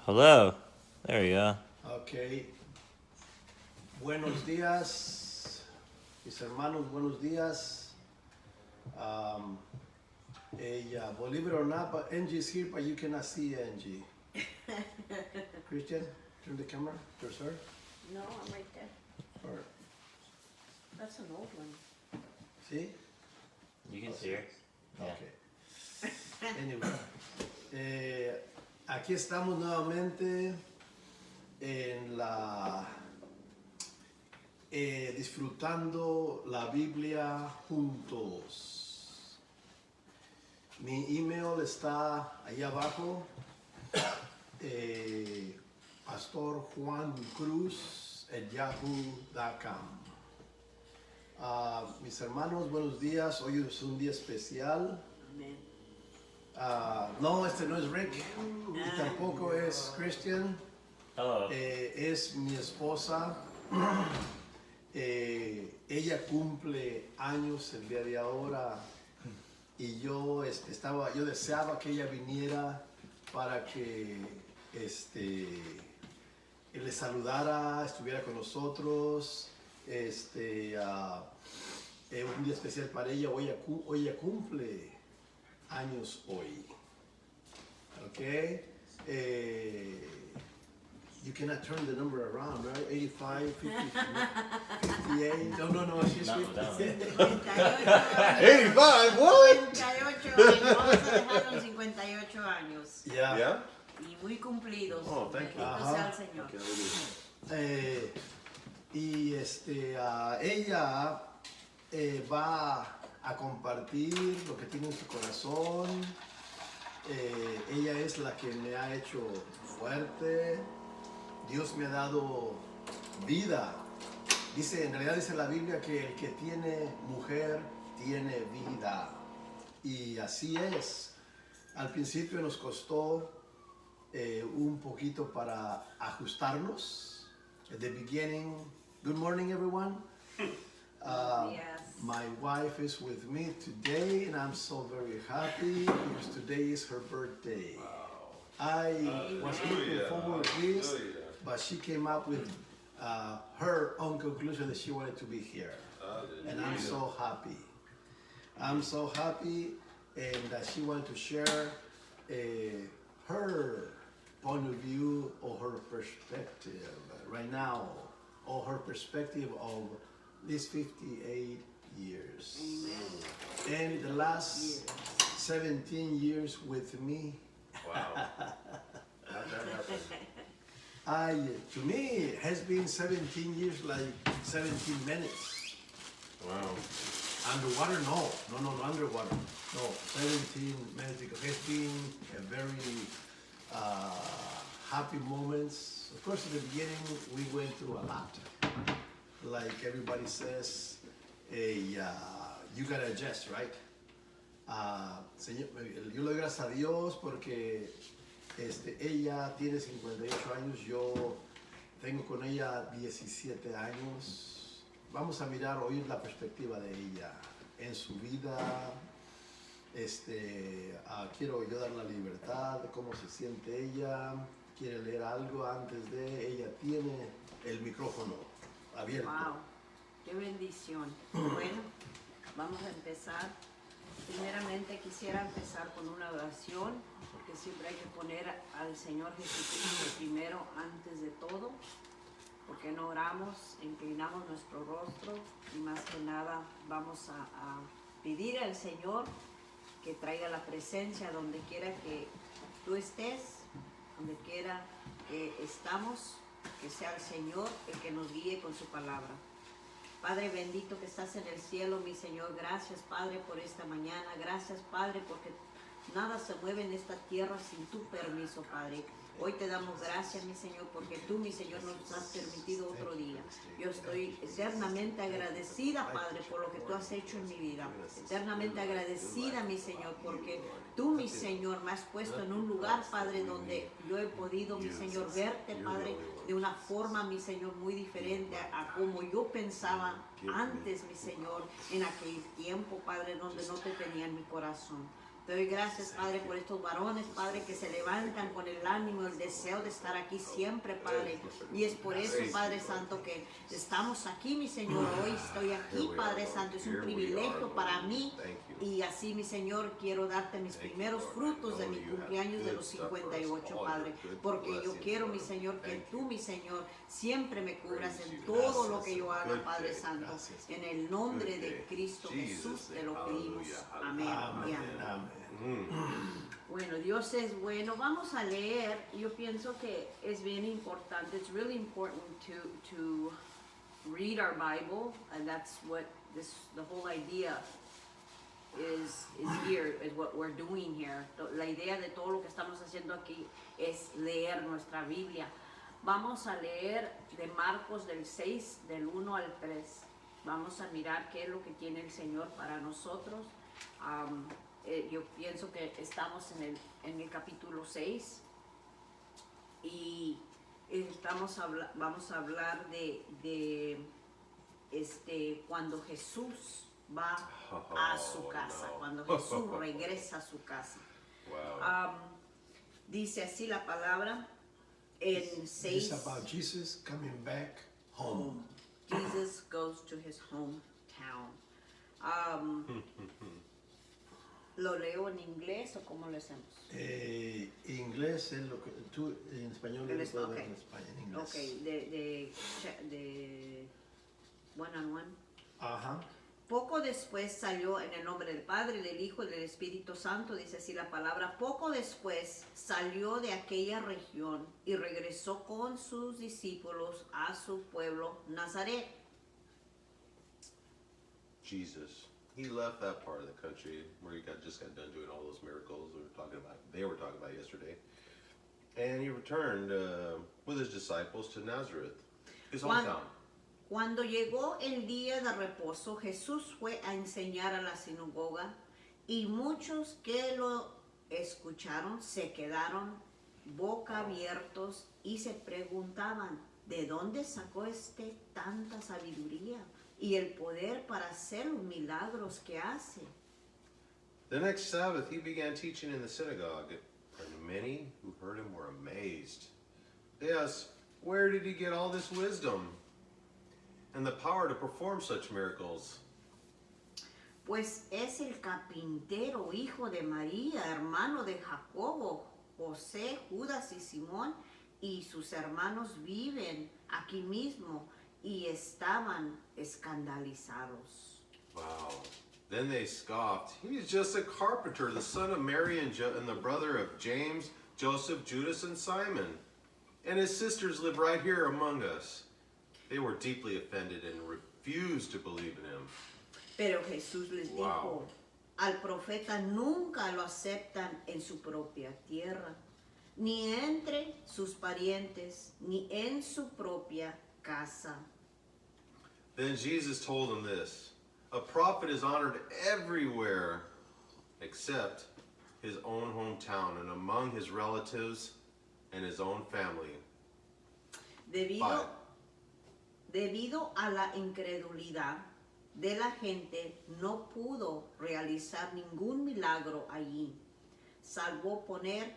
Hello. There you go. Ok. Buenos días, mis hermanos, buenos días. Believe it or not, but Angie is here, but you cannot see Angie. Christian, turn the camera towards her. No, I'm right there. Or, That's an old one. see? You can see her. Yeah. Okay. Anyway, aquí estamos nuevamente en la disfrutando la Biblia juntos. Mi email está ahí abajo. Pastor Juan Cruz @yahoo.com. Mis hermanos, buenos días. Hoy es un día especial. Amen. No, este no es Rick y tampoco es Christian. Hello. Es mi esposa. Ella cumple años el día de ahora y yo deseaba que ella viniera para que le saludara, estuviera con nosotros. Un día especial para ella. Hoy ella cumple años hoy. Okay. You cannot turn the number around, right? 85, 50, 58. No, she's No, 58. 85, what? 58 años, vamos a dejarlo en 58 años. Yeah. Yeah? Y muy cumplidos. Oh, thank you. Bendito sea el Señor. Ella va a compartir lo que tiene en su corazón. Ella es la que me ha hecho fuerte. Dios me ha dado vida. En realidad dice la Biblia que el que tiene mujer tiene vida. Y así es. Al principio nos costó un poquito para ajustarnos. At the beginning, good morning everyone. Yes. My wife is with me today and I'm so very happy because today is her birthday. I was looking forward to this, but she came up with her own conclusion that she wanted to be here. And I'm so happy. I'm so happy and that she wanted to share her point of view or her perspective right now, or her perspective of these 58 years. Amen. And the last 17 years with me. Wow. How'd that happen? To me, it has been 17 years like 17 minutes. Wow. Underwater? No, underwater. No, 17 minutes because it's been a very happy moments. Of course, at the beginning, we went through a lot. Like everybody says, you gotta adjust, right? Señor, yo le doy gracias a Dios porque ella tiene 58 años, yo tengo con ella 17 años. Vamos a mirar hoy la perspectiva de ella en su vida. Quiero yo dar la libertad de cómo se siente ella. Quiere leer algo antes de. Ella tiene el micrófono abierto. Wow, qué bendición. Bueno, vamos a empezar. Primeramente quisiera empezar con una oración, porque siempre hay que poner al Señor Jesucristo primero antes de todo, porque no oramos, inclinamos nuestro rostro y más que nada vamos a pedir al Señor que traiga la presencia donde quiera que tú estés, donde quiera que estamos, que sea el Señor el que nos guíe con su palabra. Padre bendito que estás en el cielo, mi Señor, gracias Padre por esta mañana, gracias Padre porque nada se mueve en esta tierra sin tu permiso, Padre. Hoy te damos gracias, mi Señor, porque tú, mi Señor, nos has permitido otro día. Yo estoy eternamente agradecida, Padre, por lo que tú has hecho en mi vida. Eternamente agradecida, mi Señor, porque tú, mi Señor, me has puesto en un lugar, Padre, donde yo he podido, mi Señor, verte, Padre, de una forma, mi Señor, muy diferente a como yo pensaba antes, mi Señor, en aquel tiempo, Padre, donde no te tenía en mi corazón. Te doy gracias, Padre, por estos varones, Padre, que se levantan con el ánimo, el deseo de estar aquí siempre, Padre. Y es por eso, Padre Santo, que estamos aquí, mi Señor. Hoy estoy aquí, Padre Santo. Es un privilegio para mí. Y así, mi Señor, quiero darte mis primeros frutos de mi cumpleaños de los 58, Padre. Porque yo quiero, mi Señor, que tú, mi Señor, siempre me cubras en todo lo que yo haga, Padre Santo. En el nombre de Cristo Jesús te lo pedimos. Amén. Y amén. Bueno, Dios es bueno. Vamos a leer. Yo pienso que es bien importante. It's really important to read our Bible, and that's what the whole idea is here, is what we're doing here. La idea de todo lo que estamos haciendo aquí es leer nuestra Biblia. Vamos a leer de Marcos del 6, del 1 al 3. Vamos a mirar qué es lo que tiene el Señor para nosotros. Yo pienso que estamos en el capítulo 6 y vamos a hablar de cuando Jesús va a su casa, cuando Jesús regresa a su casa. Wow. Dice así la palabra en 6. It's about Jesus coming back home. Jesus goes to his hometown. ¿Lo leo en inglés o cómo lo hacemos? Inglés es lo que tú en español En lo es- puedes ok. ver en español, en inglés. Ok, de one on one. Ajá. Poco después salió en el nombre del Padre, del Hijo y del Espíritu Santo, dice así la palabra. Poco después salió de aquella región y regresó con sus discípulos a su pueblo Nazaret. Jesus. He left that part of the country where he just got done doing all those miracles they were talking about yesterday. And he returned with his disciples to Nazareth, his hometown. Cuando llegó el día de reposo, Jesús fue a enseñar a la sinagoga y muchos que lo escucharon se quedaron boca abiertos y se preguntaban, ¿de dónde sacó tanta sabiduría y el poder para hacer los milagros que hace? The next Sabbath he began teaching in the synagogue, and many who heard him were amazed. They asked, where did he get all this wisdom and the power to perform such miracles? Pues es el carpintero, hijo de María, hermano de Jacobo, José, Judas y Simón, y sus hermanos viven aquí mismo, y estaban escandalizados. Wow. Then they scoffed. He's just a carpenter, the son of Mary and the brother of James, Joseph, Judas, and Simon. And his sisters live right here among us. They were deeply offended and refused to believe in him. Pero Jesús les dijo, al profeta nunca lo aceptan en su propia tierra, ni entre sus parientes, ni en su propia casa. Then Jesus told them this: a prophet is honored everywhere except his own hometown and among his relatives and his own family. Debido a la incredulidad de la gente, no pudo realizar ningún milagro allí, salvo poner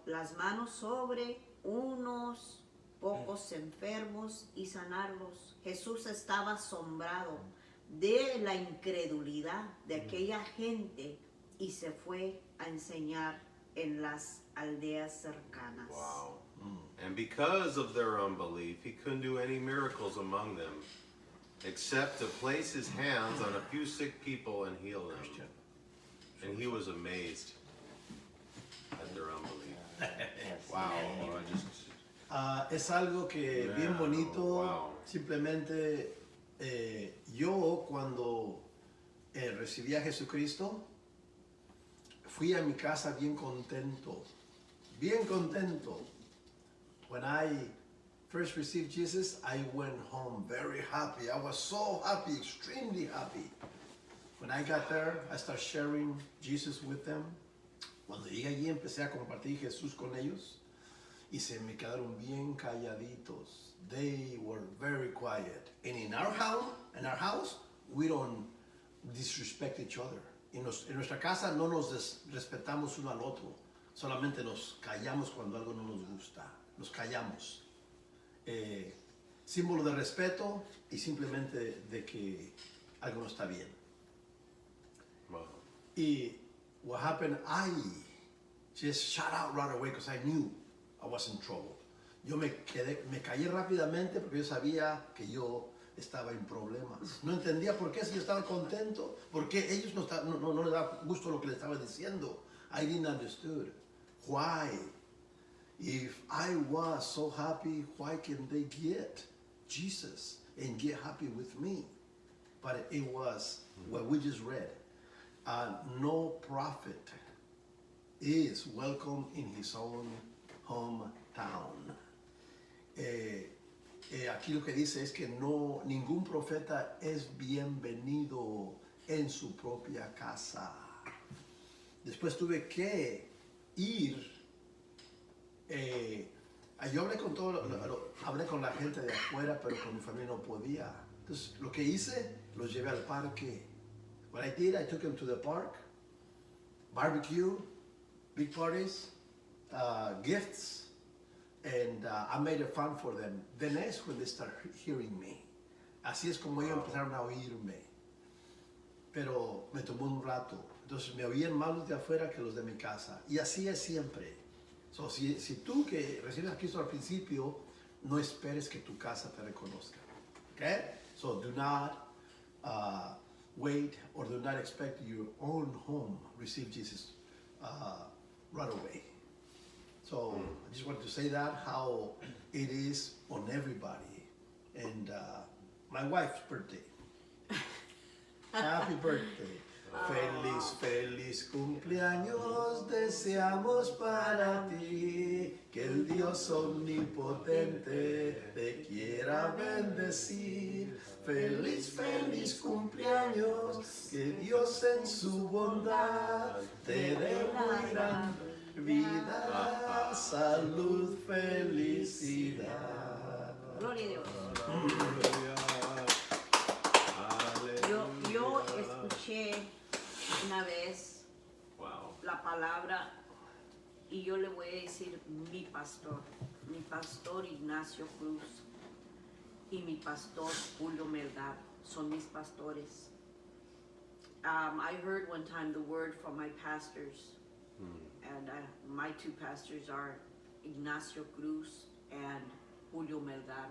las manos sobre unos pocos enfermos y sanarlos. Jesús estaba asombrado de la incredulidad de aquella gente y se fue a enseñar en las aldeas cercanas. Wow. And because of their unbelief, he couldn't do any miracles among them, except to place his hands on a few sick people and heal them. And he was amazed at their unbelief. Wow. Es algo que bien bonito. Wow. Simplemente yo cuando recibí a Jesucristo, fui a mi casa bien contento. Bien contento. When I first received Jesus, I went home very happy. I was so happy, extremely happy. When I got there, I started sharing Jesus with them. Cuando llegué allí, empecé a compartir Jesús con ellos y se me quedaron bien calladitos. They were very quiet. And in our house, we don't disrespect each other. en nuestra casa no nos respetamos uno al otro, solamente nos callamos cuando algo no nos gusta, nos callamos. Símbolo de respeto y simplemente de que algo no está bien. Wow. Y what happened, I just shut out right away because I knew I was in trouble. Yo me callé rápidamente porque yo sabía que yo estaba en problemas. No entendía por qué, si yo estaba contento, por qué ellos no les daba gusto lo que les estaba diciendo. I didn't understood. Why? If I was so happy, why can they get Jesus and get happy with me? But it was what we just read. No prophet is welcome in his own hometown. Aquí lo que dice es que ningún profeta es bienvenido en su propia casa. Después tuve que ir. Yo hablé con la gente de afuera, pero con mi familia no podía. Entonces, lo que hice, los llevé al parque. What I did, I took them to the park, barbecue, big parties, gifts, and I made it fun for them. Then that's when they start hearing me. Así es como ellos empezaron a oírme. Pero me tomó un rato. Entonces me oían más los de afuera que los de mi casa. Y así es siempre. So, si tú que recibes a Cristo al principio, no esperes que tu casa te reconozca. Okay? So do not wait or do not expect your own home receive Jesus right away. So I just wanted to say that, how it is on everybody. And my wife's birthday. Happy birthday. Feliz, feliz cumpleaños deseamos para ti, que el Dios omnipotente te quiera bendecir. Feliz, feliz cumpleaños, que Dios en su bondad te dé muy gran vida, salud, felicidad. Gloria a Dios. Yo escuché una vez la palabra y yo le voy a decir mi pastor Ignacio Cruz y mi pastor Julio Melgar son mis pastores. I heard one time the word from my pastors, and my two pastors are Ignacio Cruz and Julio Melgar.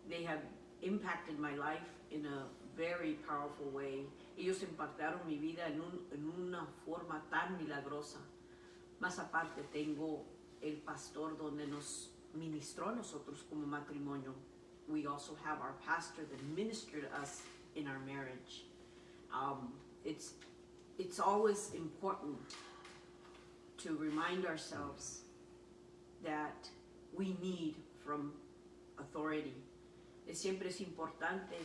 They have impacted my life in a very powerful way. Ellos impactaron mi vida en una forma tan milagrosa. Más aparte tengo el pastor donde nos ministró a nosotros como matrimonio. We also have our pastor that ministered us in our marriage. It's always important to remind ourselves that we need from authority. Siempre es importante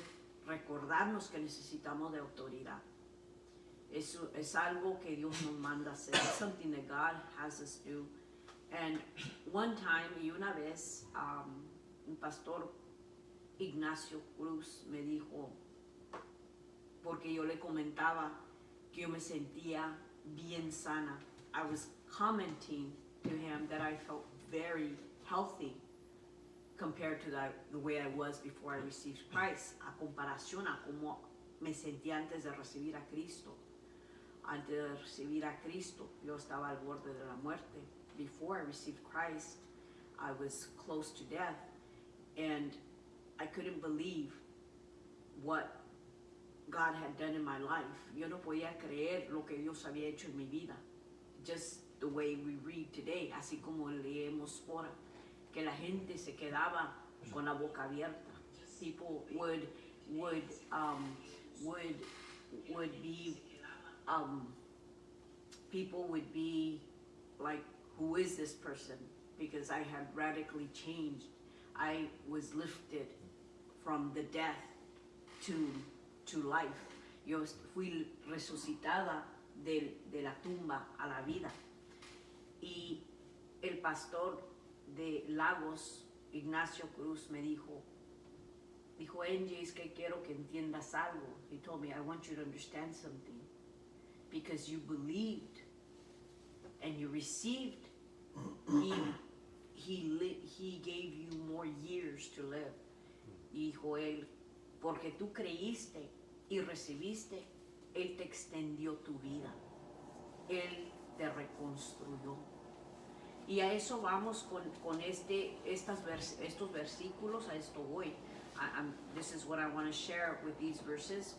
recordarnos que necesitamos de autoridad. Eso es algo que Dios nos manda hacer. It's something that God has us do. And one time, y una vez, un pastor Ignacio Cruz me dijo, porque yo le comentaba que yo me sentía bien sana. I was commenting to him that I felt very healthy compared to the way I was before I received Christ, a comparación a cómo me sentía antes de recibir a Cristo. Antes de recibir a Cristo, yo estaba al borde de la muerte. Before I received Christ, I was close to death, and I couldn't believe what God had done in my life. Yo no podía creer lo que Dios había hecho en mi vida. Just the way we read today, así como leemos ahora. Que la gente se quedaba con la boca abierta. People would be like, who is this person? Because I had radically changed. I was lifted from the death to life. Yo fui resucitada de la tumba a la vida. Y el pastor de Lagos, Ignacio Cruz, me dijo, Angie, es que quiero que entiendas algo. He told me, I want you to understand something. because you believed and you received, he gave you more years to live. Dijo él, porque tú creíste y recibiste, él te extendió tu vida. Él te reconstruyó. Y a eso vamos con estos versículos, a esto voy. This is what I want to share with these verses,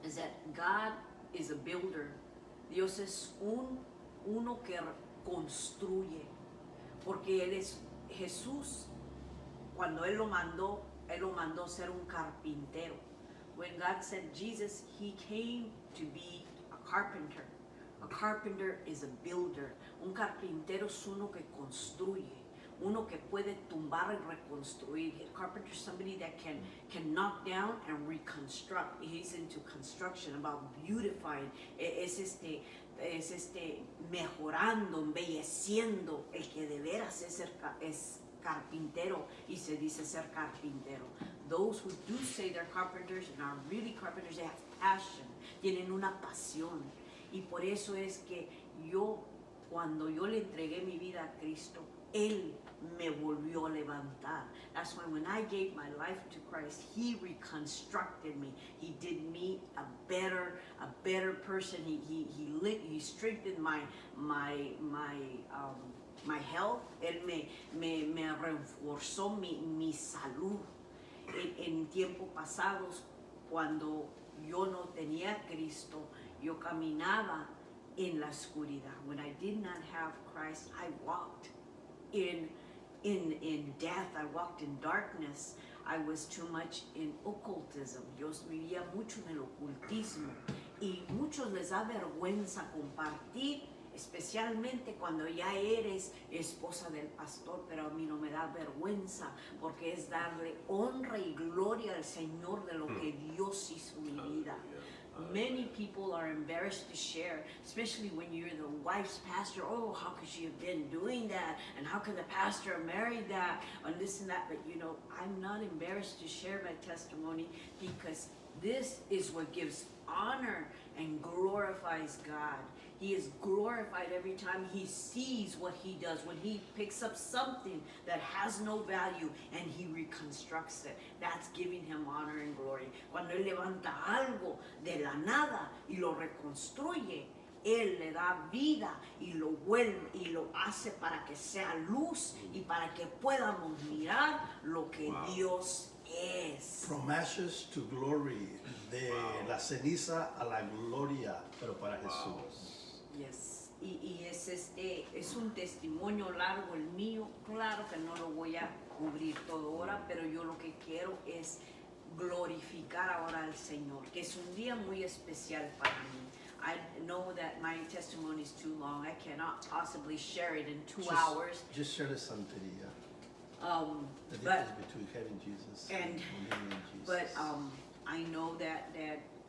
is that God is a builder. Dios es uno que construye, porque Él es Jesús. Cuando Él lo mandó ser un carpintero. When God sent Jesus, He came to be a carpenter. A carpenter is a builder. Un carpintero es uno que construye, uno que puede tumbar y reconstruir. A carpenter is somebody that can knock down and reconstruct. He's into construction, about beautifying. Es mejorando, embelleciendo. El que de veras es carpintero, y se dice ser carpintero. Those who do say they're carpenters and are really carpenters, they have passion, tienen una pasión. Y por eso es que cuando yo le entregué mi vida a Cristo, Él me volvió a levantar. That's why when I gave my life to Christ, He reconstructed me. He did me a better person. He strengthened my health. Él me reforzó mi salud. En tiempos pasados, cuando yo no tenía a Cristo, yo caminaba en la oscuridad. When I did not have Christ, I walked in death. I walked in darkness. I was too much in occultism. Yo vivía mucho en el ocultismo. Y muchos les da vergüenza compartir, especialmente cuando ya eres esposa del pastor, pero a mí no me da vergüenza, porque es darle honra y gloria al Señor de lo que Dios hizo en mi vida. Many people are embarrassed to share, especially when you're the wife's pastor. Oh, how could she have been doing that? And how could the pastor have married that? And this and that. But I'm not embarrassed to share my testimony, because this is what gives honor and glorifies God. He is glorified every time He sees what He does, when He picks up something that has no value and He reconstructs it. That's giving Him honor and glory. Cuando Él levanta algo de la nada y lo reconstruye, Él le da vida y lo vuelve y lo hace para que sea luz y para que podamos mirar lo que Dios es. From ashes to glory, de la ceniza a la gloria, pero para Jesús. Yes. Y es un testimonio largo el mío. Claro que no lo voy a cubrir todo ahora, pero yo lo que quiero es glorificar ahora al Señor, que es un día muy especial para mí. I know that my testimony is too long. I cannot possibly share it in 2 hours. Just share the santería. The But difference between having Jesus and believing in Jesus. But I know that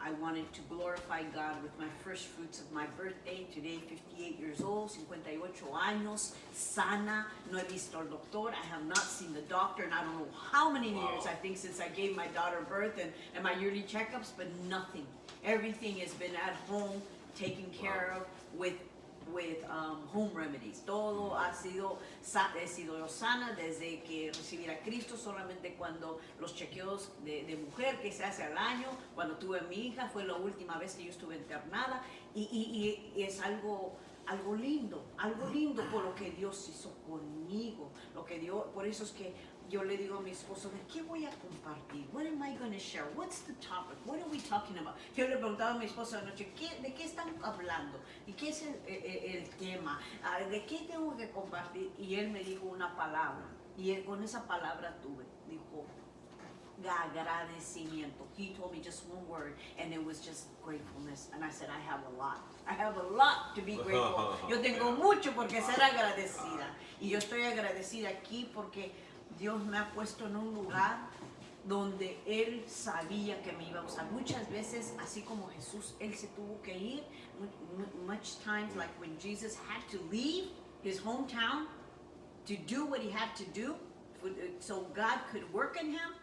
I wanted to glorify God with my first fruits of my birthday. Today, 58 years old, 58 años, sana. No he visto al doctor. I have not seen the doctor in I don't know how many years, I think, since I gave my daughter birth and my yearly checkups, but nothing. Everything has been at home, taken care of with home remedies. Todo he sido sana desde que recibí a Cristo. Solamente cuando los chequeos de mujer que se hace al año, cuando tuve a mi hija, fue la última vez que yo estuve internada, y es algo lindo por lo que Dios hizo conmigo, por eso es que yo le digo a mi esposo, ¿de qué voy a compartir? What am I going to share? What's the topic? What are we talking about? Yo le preguntaba a mi esposo anoche, ¿de qué están hablando? ¿Y qué es el tema? ¿De qué tengo que compartir? Y él me dijo una palabra, y con esa palabra dijo, agradecimiento. He told me just one word, and it was just gratefulness. And I said, I have a lot. I have a lot to be grateful. Yo tengo mucho por qué ser agradecida. Y yo estoy agradecida aquí porque Dios me ha puesto en un lugar donde Él sabía que me iba a usar. Muchas veces, así como Jesús, Él se tuvo que ir. Much times, like when Jesus had to leave his hometown to do what he had to do, so God could work in him,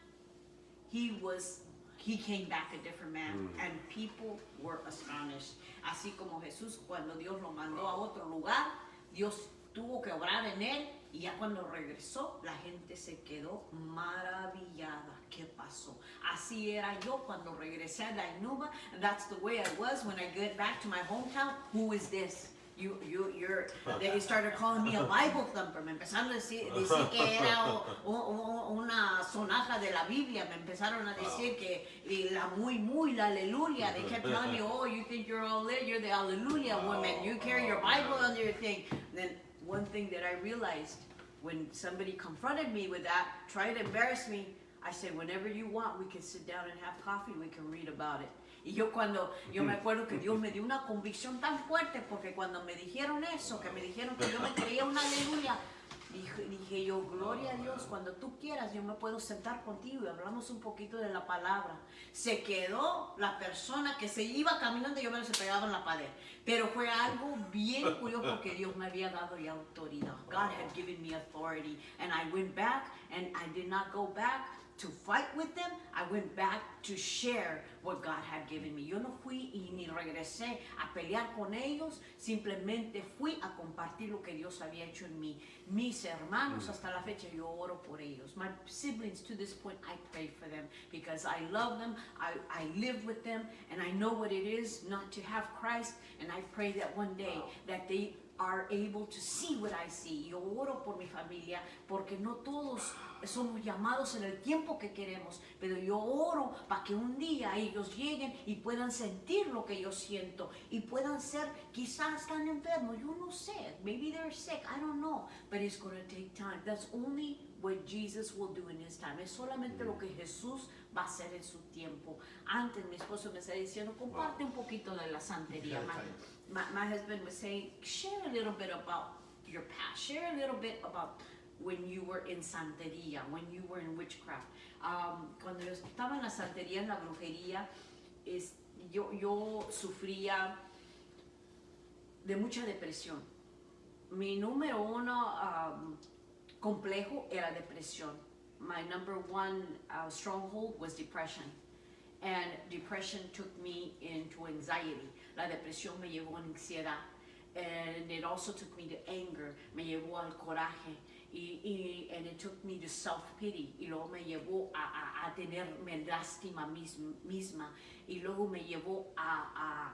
he was he came back a different man, and people were astonished. Así como Jesús, cuando Dios lo mandó a otro lugar, Dios tuvo que obrar en él, y ya cuando regresó, la gente se quedó maravillada. ¿Qué pasó? Así era yo cuando regresé a Dainuba. That's the way I was when I get back to my hometown. Who is this? You're. They started calling me a Bible thumper. Me empezaron a decir que era una sonaja de la Biblia. Me empezaron a decir que la aleluya. They kept telling me, oh, you think you're all lit? You're the hallelujah woman. You carry your Bible under your thing. Then one thing that I realized when somebody confronted me with that, tried to embarrass me, I said, whenever you want, we can sit down and have coffee, we can read about it. Y yo me acuerdo que Dios me dio una convicción tan fuerte, porque cuando me dijeron eso, que me dijeron que yo me creía una aleluya, dije yo, gloria a Dios, cuando tú quieras yo me puedo sentar contigo y hablamos un poquito de la palabra. Se quedó la persona que se iba caminando y yo me se pegaba en la pared. Pero fue algo bien curioso porque Dios me había dado ya autoridad. God had given me authority, and I went back, and I did not go back to fight with them. I went back to share what God had given me. Yo no fui y ni regresé a pelear con ellos, simplemente fui a compartir lo que Dios había hecho en mí. Mis hermanos, hasta la fecha yo oro por ellos. My siblings, to this point, I pray for them because I love them, I live with them, and I know what it is not to have Christ, and I pray that one day that they are able to see what I see. Yo oro por mi familia porque no todos somos llamados en el tiempo que queremos, pero yo oro para que un día ellos lleguen y puedan sentir lo que yo siento y puedan ser, quizás están enfermos, yo no sé, maybe they're sick, I don't know, but it's going to take time. That's only what Jesus will do in his time. Es solamente lo que Jesús va a hacer en su tiempo. Antes mi esposo me está diciendo, comparte un poquito de la santería. My husband was saying, share a little bit about your past, share a little bit about when you were in santería, when you were in witchcraft. Cuando yo estaba en la santería, en la brujería, yo sufría de mucha depresión. Mi número uno complejo era depresión. My number one stronghold was depression. And depression took me into anxiety. La depresión me llevó a ansiedad. And it also took me to anger. Me llevó al coraje. And it took me to self-pity. Y luego me llevó a tenerme lástima misma. Y luego me llevó a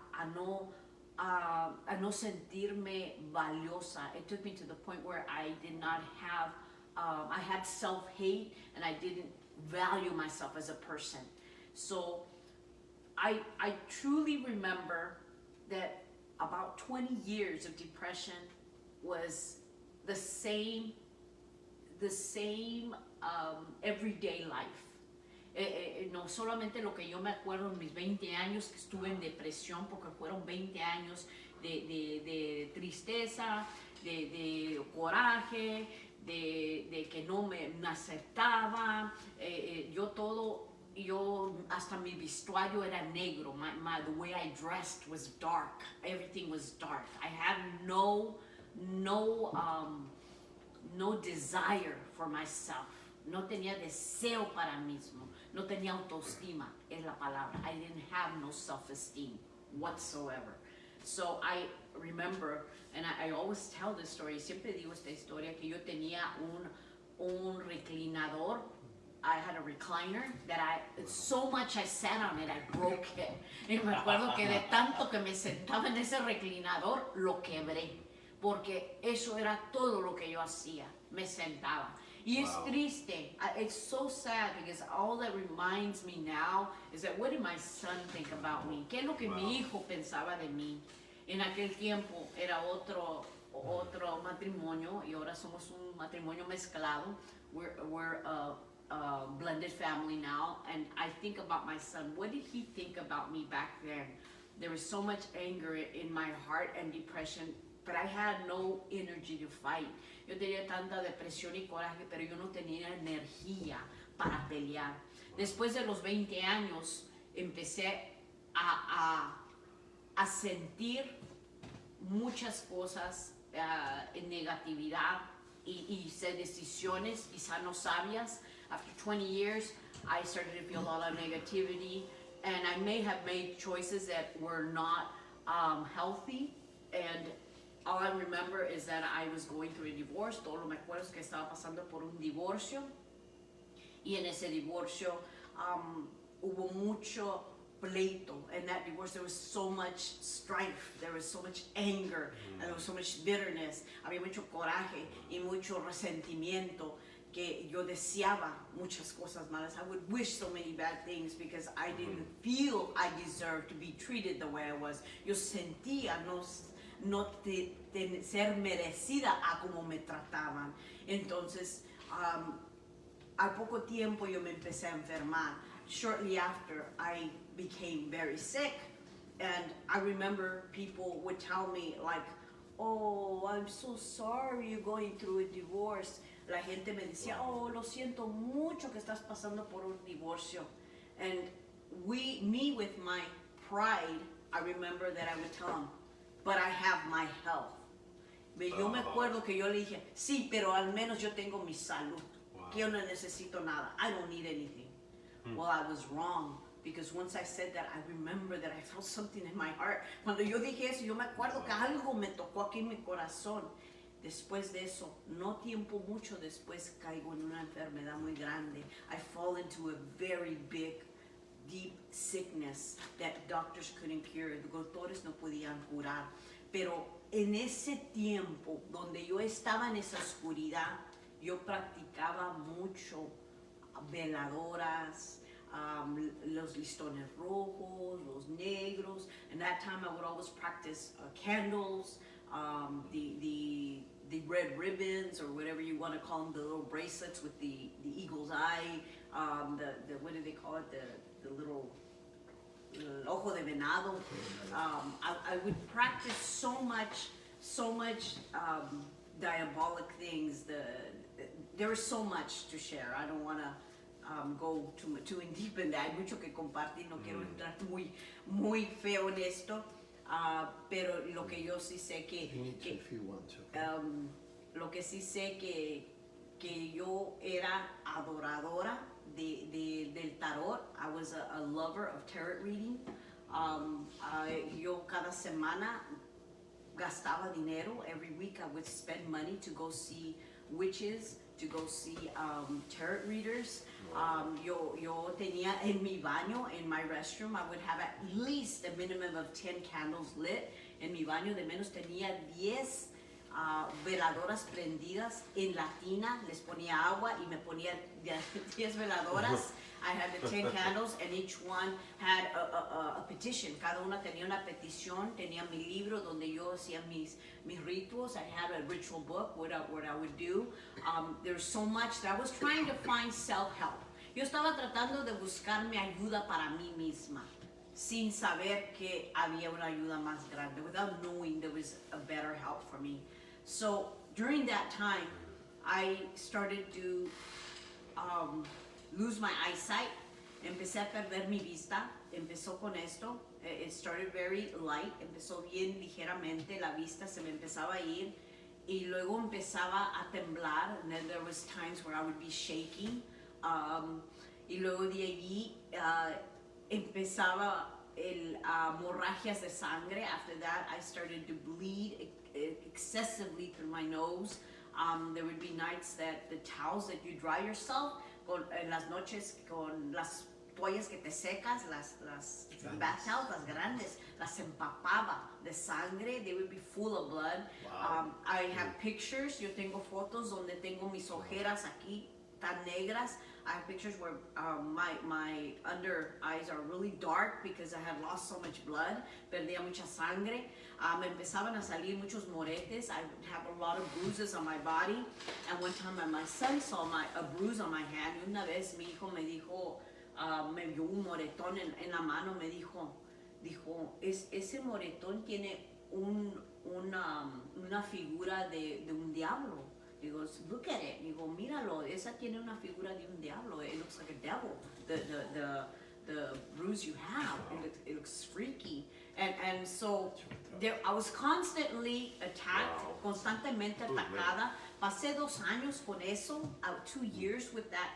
no sentirme valiosa. It took me to the point where I did not have, I had self-hate, and I didn't value myself as a person. So I truly remember that about 20 years of depression was the same everyday life. No solamente lo que yo me acuerdo en mis 20 años que estuve en depresión, porque fueron 20 años de tristeza, de coraje, de que no me aceptaba. Yo hasta mi vestuario era negro. The way I dressed was dark. Everything was dark. I had no desire for myself. No tenía deseo para mí mismo. No tenía autoestima, es la palabra. I didn't have no self-esteem whatsoever. So I remember, and I always tell this story, siempre digo esta historia, que yo tenía un reclinador. I had a recliner that so much I sat on it, I broke it. Y me acuerdo que de tanto que me sentaba en ese reclinador, lo quebré. Porque eso era todo lo que yo hacía, me sentaba. Y es triste, it's so sad, because all that reminds me now is that what did my son think about me? ¿Qué es lo que mi hijo pensaba de mí? En aquel tiempo era otro matrimonio, y ahora somos un matrimonio mezclado. We're a blended family now, and I think about my son. What did he think about me back then? There was so much anger in my heart and depression, but I had no energy to fight. Yo tenía tanta depresión y coraje, pero yo no tenía energía para pelear. Después de los 20 años, empecé a sentir muchas cosas en negatividad, y hice decisiones quizá no sabias. After 20 years, I started to feel a lot of negativity, and I may have made choices that were not healthy. And all I remember is that I was going through a divorce. Todo lo me acuerdo es que estaba pasando por un divorcio. Y en ese divorcio hubo mucho pleito. In that divorce there was so much strife, there was so much anger, and there was so much bitterness. Había mucho coraje y mucho resentimiento, que yo deseaba muchas cosas malas. I would wish so many bad things because I didn't feel I deserved to be treated the way I was. Yo sentía ser merecida a como me trataban. Entonces, a poco tiempo yo me empecé a enfermar. Shortly after, I became very sick, and I remember people would tell me like, "Oh, I'm so sorry you're going through a divorce." La gente me decía, "Oh, lo siento mucho que estás pasando por un divorcio." And me with my pride, I remember that I would tell them, "But I have my health." Yo me acuerdo que yo le dije, "Sí, pero al menos yo tengo mi salud. Que yo no necesito nada. I don't need anything." Well, I was wrong, because once I said that, I remember that I felt something in my heart. Cuando yo dije eso, yo me acuerdo que algo me tocó aquí en mi corazón. Después de eso, no tiempo mucho después, caigo en una enfermedad muy grande. I fall into a very big, deep sickness that doctors couldn't cure. Los doctores no podían curar. Pero en ese tiempo, donde yo estaba en esa oscuridad, yo practicaba mucho veladoras, los listones rojos, los negros. And that time I would always practice candles, the red ribbons, or whatever you want to call them, the little bracelets with the eagle's eye, the what do they call it, the little ojo de venado. I would practice so much diabolic things. There is so much to share. I don't want to go too in deep in that. Hay mucho que compartir, no quiero entrar muy feo en esto, pero lo que yo sí sé lo que sí sé que yo era adoradora del tarot. I was a lover of tarot reading. Yo cada semana gastaba dinero. Every week I would spend money to go see witches, to go see tarot readers. Yo tenía en mi baño, in my restroom, I would have at least a minimum of 10 candles lit. En mi baño de menos tenía 10 veladoras prendidas en la tina. Les ponía agua y me ponía 10 veladoras. I had the 10 candles, and each one had a petition. Cada una tenía una petición. Tenía mi libro donde yo hacía mis rituals. I had a ritual book, what I would do. There's so much that I was trying to find self-help. Yo estaba tratando de buscarme ayuda para mí misma, sin saber que había una ayuda más grande, without knowing there was a better help for me. So during that time, I started to lose my eyesight. Empecé a perder mi vista. Empezó con esto. It started very light. Empezó bien ligeramente. La vista se me empezaba a ir. Y luego empezaba a temblar. And then there was times where I would be shaking. Y luego de allí empezaba hemorragias de sangre. After that, I started to bleed excessively through my nose. There would be nights that the towels that you dry yourself, en las noches con las toallas que te secas, las bath towels, las grandes, las empapaba de sangre. They would be full of blood. Wow. I have pictures. Yo tengo fotos donde tengo mis ojeras aquí tan negras. I have pictures where my under eyes are really dark because I had lost so much blood. Perdía mucha sangre. Me empezaban a salir muchos moretes. I would have a lot of bruises on my body. And one time my son saw a bruise on my hand. Y una vez mi hijo me dijo, me vio un moretón en la mano. Me dijo, ese moretón tiene una figura de un diablo. Digo, look at it. Digo, míralo, esa tiene una figura de un diablo. It looks like a devil. The bruise you have, it looks freaky. And so I was constantly attacked, constantemente atacada. Pasé 2 años con eso, 2 years with that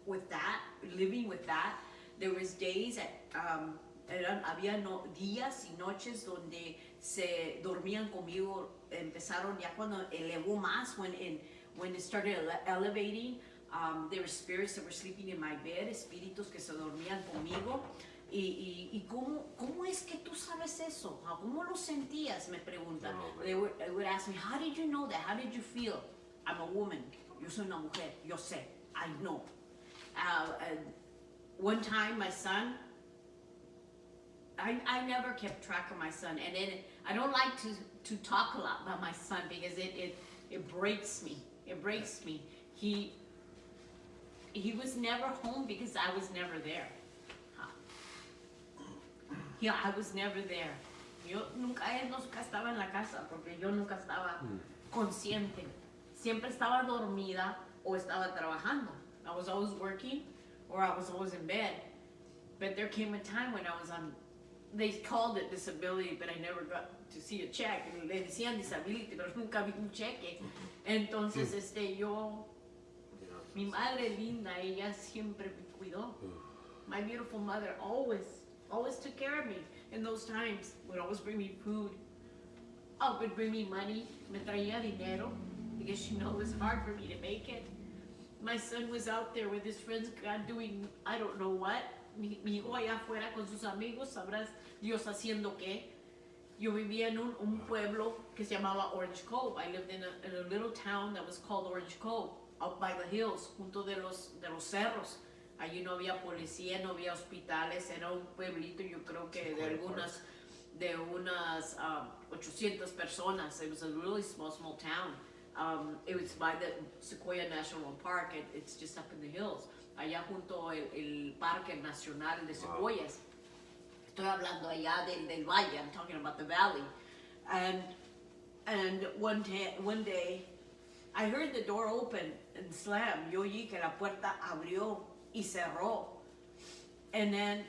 with that, living with that. There was days había días y noches donde se dormían conmigo. Empezaron ya cuando elevó más, when it started elevating. There were spirits that were sleeping in my bed, espíritus que se dormían conmigo. Y ¿cómo es que tú sabes eso? ¿Cómo lo sentías? Me preguntan. They would ask me, how did you know that? How did you feel? I'm a woman. Yo soy una mujer. Yo sé. I know. One time, my son, I never kept track of my son. And I don't like to talk a lot about my son because it breaks me. It breaks me. He was never home because I was never there. Yeah, I was never there. Él nunca estaba en la casa porque yo nunca estaba consciente. Siempre estaba dormida o estaba trabajando. I was always working or I was always in bed. But there came a time when I was on, they called it disability, but I never got to see a check. Le decían disability, pero nunca vi un cheque. Entonces, mi madre linda, ella siempre me cuidó. My beautiful mother always took care of me in those times. Would always bring me food. Would bring me money. Me traía dinero because she knew it was hard for me to make it. My son was out there with his friends doing I don't know what. Mi hijo allá afuera con sus amigos, sabrás Dios haciendo qué. Yo vivía en un pueblo que se llamaba Orange Cove. I lived in a little town that was called Orange Cove, out by the hills, junto de los cerros. Allí no había policía, no había hospitales, era un pueblito, yo creo que de unas 800 personas. It was a really small town. It was by the Sequoia National Park. It's just up in the hills. Allá junto el Parque Nacional de Sequoias. Estoy hablando allá del valle. I'm talking about the valley. And one day, I heard the door open and slam. Yo oí que la puerta abrió y cerró. And then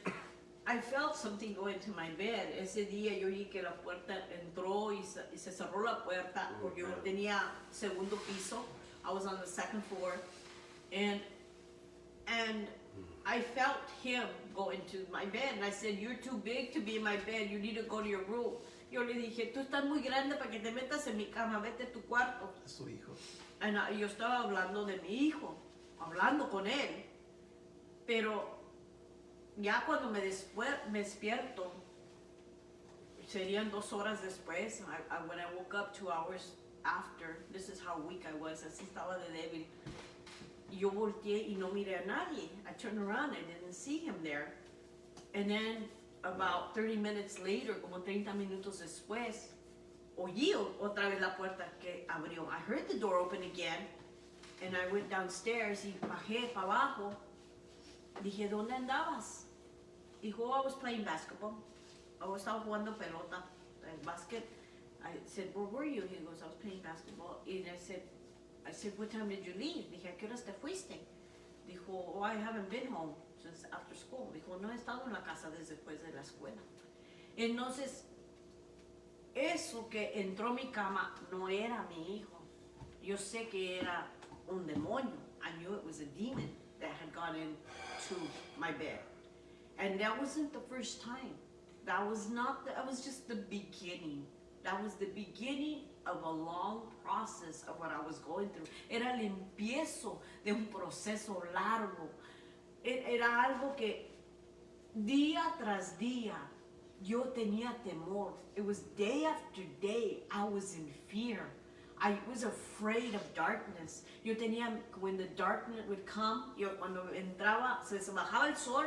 I felt something go into my bed. Ese día yo oí que la puerta entró y se cerró la puerta porque yo tenía segundo piso. I was on the second floor. And I felt him go into my bed. And I said, you're too big to be in my bed. You need to go to your room. Yo le dije, tú estás muy grande para que te metas en mi cama. Vete a tu cuarto. Es tu hijo. And yo estaba hablando de mi hijo. Hablando con él. Pero ya cuando me despierto, serían 2 horas después, when I woke up 2 hours after, this is how weak I was, así estaba de débil. Yo volteé y no miré a nadie. I turned around, I didn't see him there. And then about 30 minutes later, como 30 minutos después, oí otra vez la puerta que abrió. I heard the door open again, and I went downstairs y bajé para abajo. Dije, ¿dónde andabas? Dijo, I was playing basketball. I estaba jugando pelota, basket. I said, where were you? He goes, I was playing basketball. And I said, what time did you leave? Dije, ¿a qué horas te fuiste? Dijo, I haven't been home since after school. Dijo, no he estado en la casa desde después de la escuela. Entonces, eso que entró a mi cama no era mi hijo. Yo sé que era un demonio. I knew it was a demon that had gone into my bed. And that wasn't the first time. That was just the beginning. That was the beginning of a long process of what I was going through. Era el empiezo de un proceso largo. Era algo que día tras día yo tenía temor. It was day after day I was in fear. I was afraid of darkness. Yo tenía, when the darkness would come, cuando entraba, se bajaba el sol,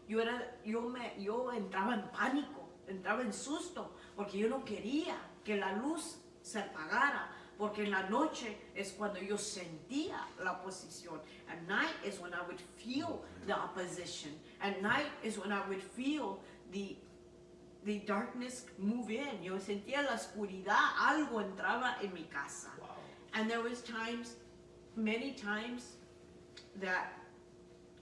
yo entraba en pánico, entraba en susto, porque yo no quería que la luz se apagara, porque en la noche es cuando yo sentía la oposición. At night is when I would feel the opposition. At night is when I would feel the darkness move in. Yo sentía la oscuridad, algo entraba en mi casa. Wow. And there was times, many times, that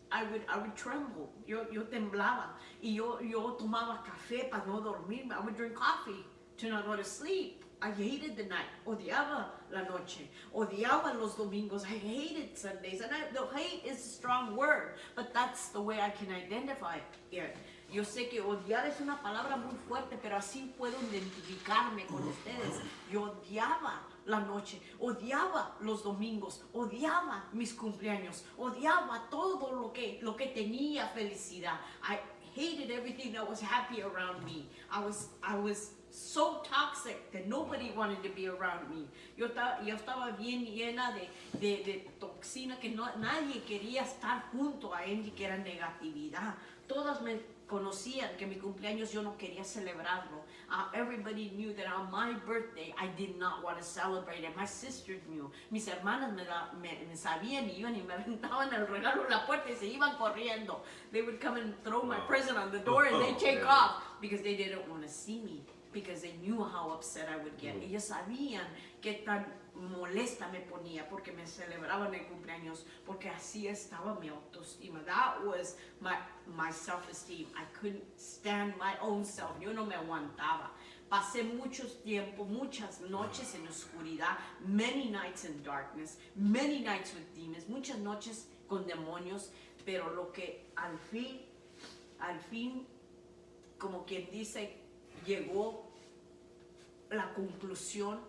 I would tremble. Yo temblaba. Y yo tomaba café para no dormirme. I would drink coffee to not go to sleep. I hated the night. Odiaba la noche. Odiaba los domingos. I hated Sundays. And the hate is a strong word, but that's the way I can identify it. Yo sé que odiar es una palabra muy fuerte, pero así puedo identificarme con ustedes. Yo odiaba la noche, odiaba los domingos, odiaba mis cumpleaños, odiaba todo lo que tenía felicidad. I hated everything that was happy around me. I was so toxic that nobody wanted to be around me. Yo estaba bien llena de toxina que nadie quería estar junto a Angie, que era negatividad. Todas me conocían que mi cumpleaños yo no quería celebrarlo. Everybody knew that on my birthday I did not want to celebrate it. My sisters knew. Mis hermanas me sabían y iban y me aventaban el regalo en la puerta y se iban corriendo. They would come and throw my present on the door and they'd take off because they didn't want to see me. Because they knew how upset I would get. Ellos sabían qué tan molesta me ponía porque me celebraban el cumpleaños, porque así estaba mi autoestima. That was my self-esteem. I couldn't stand my own self. Yo no me aguantaba. Pasé muchas noches en oscuridad, many nights in darkness, many nights with demons, muchas noches con demonios, pero lo que al fin, como quien dice, llegó la conclusión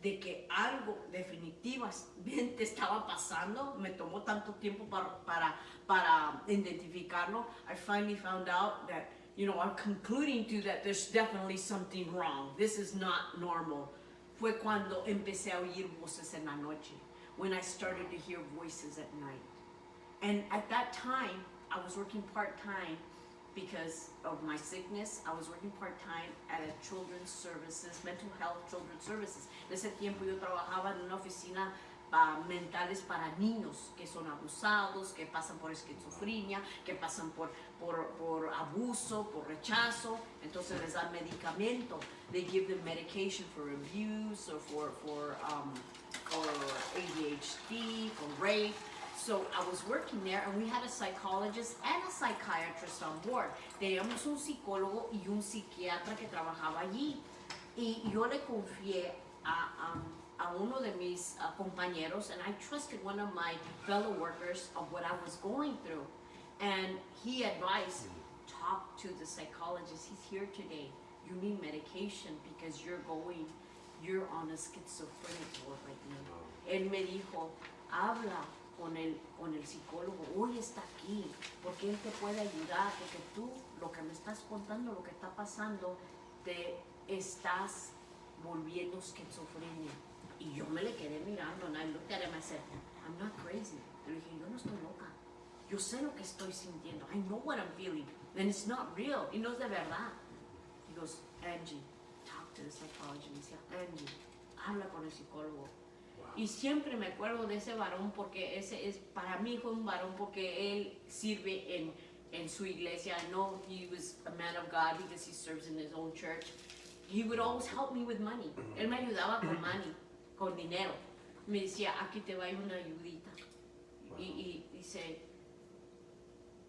de que algo definitivamente estaba pasando. Me tomó tanto tiempo para identificarlo. I finally found out that, I'm concluding to that there's definitely something wrong. This is not normal. Fue cuando empecé a oír voces en la noche. When I started to hear voices at night. And at that time, I was working part-time because of my sickness. I was working part-time at a children's services, mental health children's services. En ese tiempo yo trabajaba en una oficina mentales para niños que son abusados, que pasan por esquizofrenia, que pasan por abuso, por rechazo. Entonces les dan medicamento. They give them medication for abuse or for ADHD, for rape. So I was working there and we had a psychologist and a psychiatrist on board. Teníamos un psicólogo y un psiquiatra que trabajaba allí. Y yo le confié a uno de mis compañeros, and I trusted one of my fellow workers of what I was going through. And he advised, talk to the psychologist. He's here today. You need medication because you're on a schizophrenic ward right now. Él me dijo, habla con el psicólogo, hoy está aquí, porque él te puede ayudar, porque tú, lo que me estás contando, lo que está pasando, te estás volviendo esquizofrenia. Y yo me le quedé mirando, and I looked at him, I said, I'm not crazy. Le dije, yo no estoy loca. Yo sé lo que estoy sintiendo. I know what I'm feeling. And it's not real. Y no es de verdad. He goes, Angie, talk to the psychologist. Me decía, Angie, habla con el psicólogo. Y siempre me acuerdo de ese varón porque para mí fue un varón porque él sirve en su iglesia. I know he was a man of God because he serves in his own church. He would always help me with money. Él me ayudaba con money, con dinero. Me decía, aquí te va a ir una ayudita. Y dice,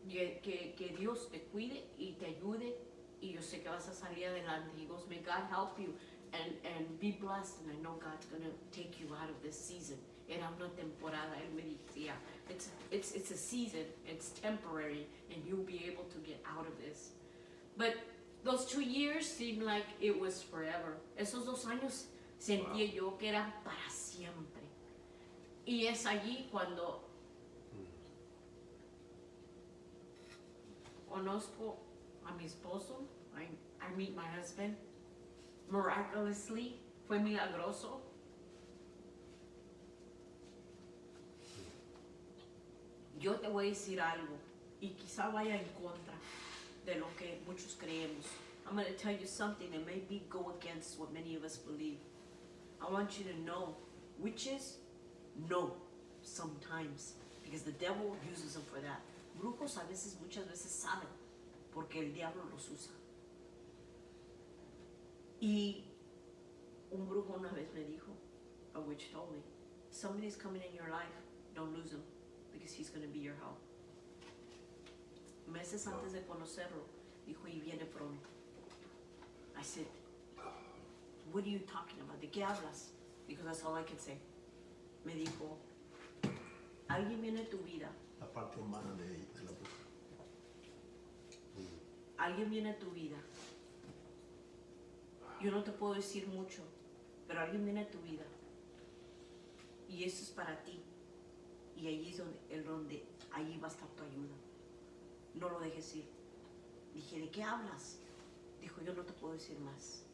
que Dios te cuide y te ayude y yo sé que vas a salir adelante. He goes, may God help you. And be blessed, and I know God's going to take you out of this season. Era una temporada, él me decía, it's a season, it's temporary, and you'll be able to get out of this. But those 2 years seemed like it was forever. Esos 2 años sentía yo que era para siempre. Y es allí cuando conozco a mi esposo, I meet my husband. Miraculously, fue milagroso. Yo te voy a decir algo y quizá vaya en contra de lo que muchos creemos. I'm going to tell you something that maybe go against what many of us believe. I want you to know witches know sometimes because the devil uses them for that. Brujos muchas veces saben porque el diablo los usa. Y un brujo una vez me dijo, a witch told me, somebody's coming in your life, don't lose him, because he's going to be your help. Meses antes de conocerlo, dijo, y viene pronto. I said, what are you talking about? ¿De qué hablas? Because that's all I could say. Me dijo, alguien viene a tu vida. La parte humana de la boca. Alguien viene a tu vida. Yo no te puedo decir mucho, pero alguien viene a tu vida. Y eso es para ti. Y allí es donde allí va a estar tu ayuda. No lo dejes ir. Dije, ¿de qué hablas? Dijo, yo no te puedo decir más.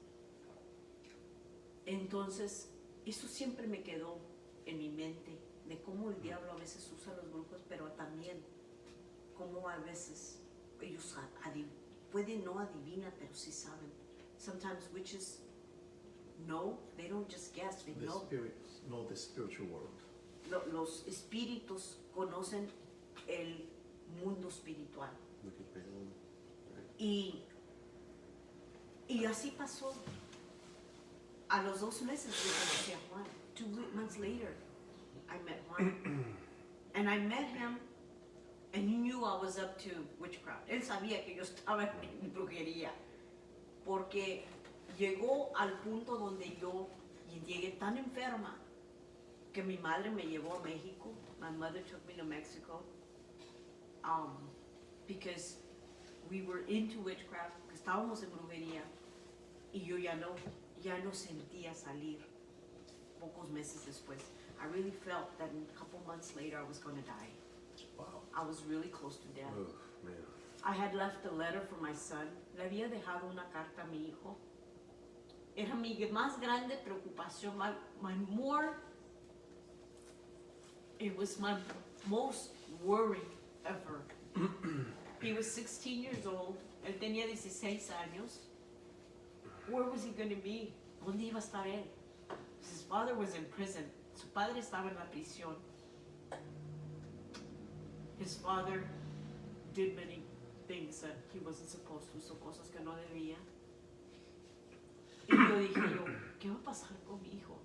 Entonces, eso siempre me quedó en mi mente, de cómo el diablo a veces usa los brujos, pero también cómo a veces ellos pueden no adivinar, pero sí saben. Sometimes witches know, they don't just guess, they The know. spirits know the spiritual world. Los espíritus conocen el mundo espiritual. Y así pasó. A los 2 meses yo conocí a Juan. 2 months later, I met Juan. And I met him, and he knew I was up to witchcraft. Él sabía que yo estaba en brujería. Porque llegó al punto donde yo llegué tan enferma que mi madre me llevó a México. My mother took me to Mexico because we were into witchcraft, que estábamos en brujería, y yo ya no sentía salir. Pocos meses después, I really felt that a couple months later I was going to die. Wow. I was really close to death. Oh, man. I had left a letter for my son. Le había dejado una carta a mi hijo. Era mi más grande preocupación, it was my most worry ever. He was 16 years old. Él tenía 16 años. Where was he going to be? ¿Dónde iba a estar él? His father was in prison. Su padre estaba en la prisión. His father did many things that he wasn't supposed to, hizo cosas que no debía. Y yo dije, ¿qué va a pasar con mi hijo?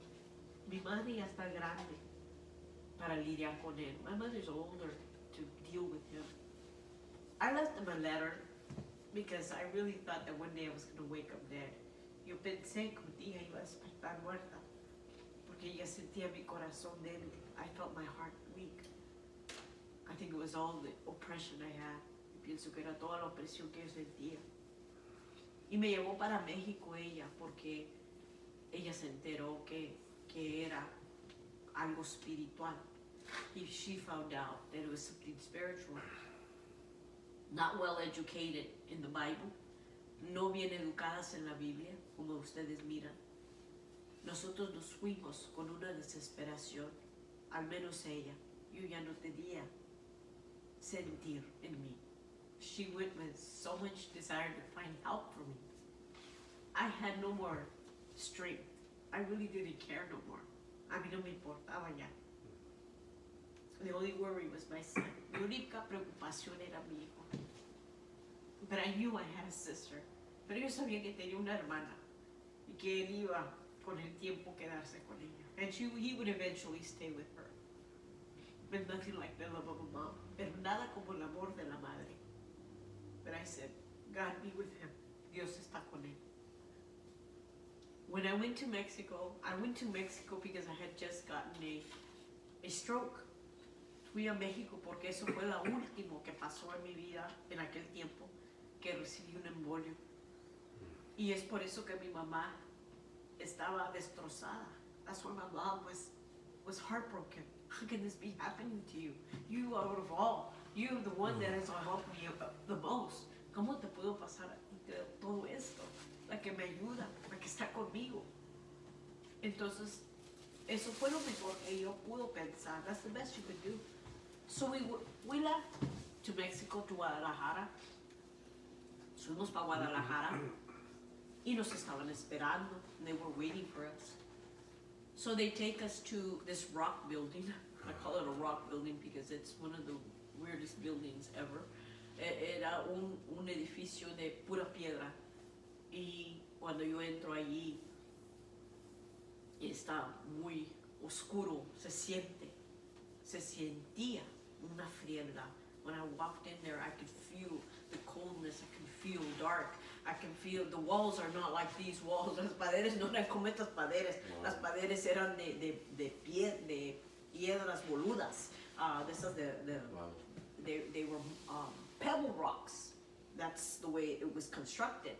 Mi madre ya está grande para lidiar con él. My mother's older to deal with him. I left him a letter because I really thought that one day I was going to wake up dead. Yo pensé que un día iba a despertar muerta porque ya sentía mi corazón débil. I felt my heart weak. I think it was all the oppression I had. Pienso que era toda la opresión que yo sentía. Y me llevó para México ella, porque ella se enteró que era algo espiritual. She found out that it was something spiritual. Not well educated in the Bible. No bien educadas en la Biblia, como ustedes miran. Nosotros nos fuimos con una desesperación, al menos ella. Yo ya no tenía sentir en mí. She went with so much desire to find help for me. I had no more strength. I really didn't care no more. A mí no me importaba ya. The only worry was my son. Mi única preocupación era mi hijo. But I knew I had a sister. Pero yo sabía que tenía una hermana y que él iba con el tiempo quedarse con ella. And he would eventually stay with her. But nothing like the love of a mom. Pero nada como el amor de la madre. But I said, God be with him. Dios está con él. When I went to Mexico because I had just gotten a stroke. Fui a México porque eso fue lo último que pasó en mi vida en aquel tiempo, que recibí un embolio. Y es por eso que mi mamá estaba destrozada. That's why my mom was heartbroken. How can this be happening to you? You out of all. You're the one that has helped me the most. ¿Cómo te puedo pasar a ti todo esto? La que me ayuda, la que está conmigo. Entonces, eso fue lo mejor que yo pude pensar. That's the best you could do. So we left to Mexico, to Guadalajara. Fuimos para Guadalajara y nos estaban esperando. They were waiting for us. So they take us to this rock building. I call it a rock building because it's one of the weirdest buildings ever. Era un edificio de pura piedra. Y cuando yo entro allí, está muy oscuro, se sentía una frialdad When I walked in there, I could feel the coldness, I could feel dark, I can feel the walls are not like these walls. Las paredes no eran como estas paredes. Las paredes eran de piedras boludas. De esas they were pebble rocks. That's the way it was constructed.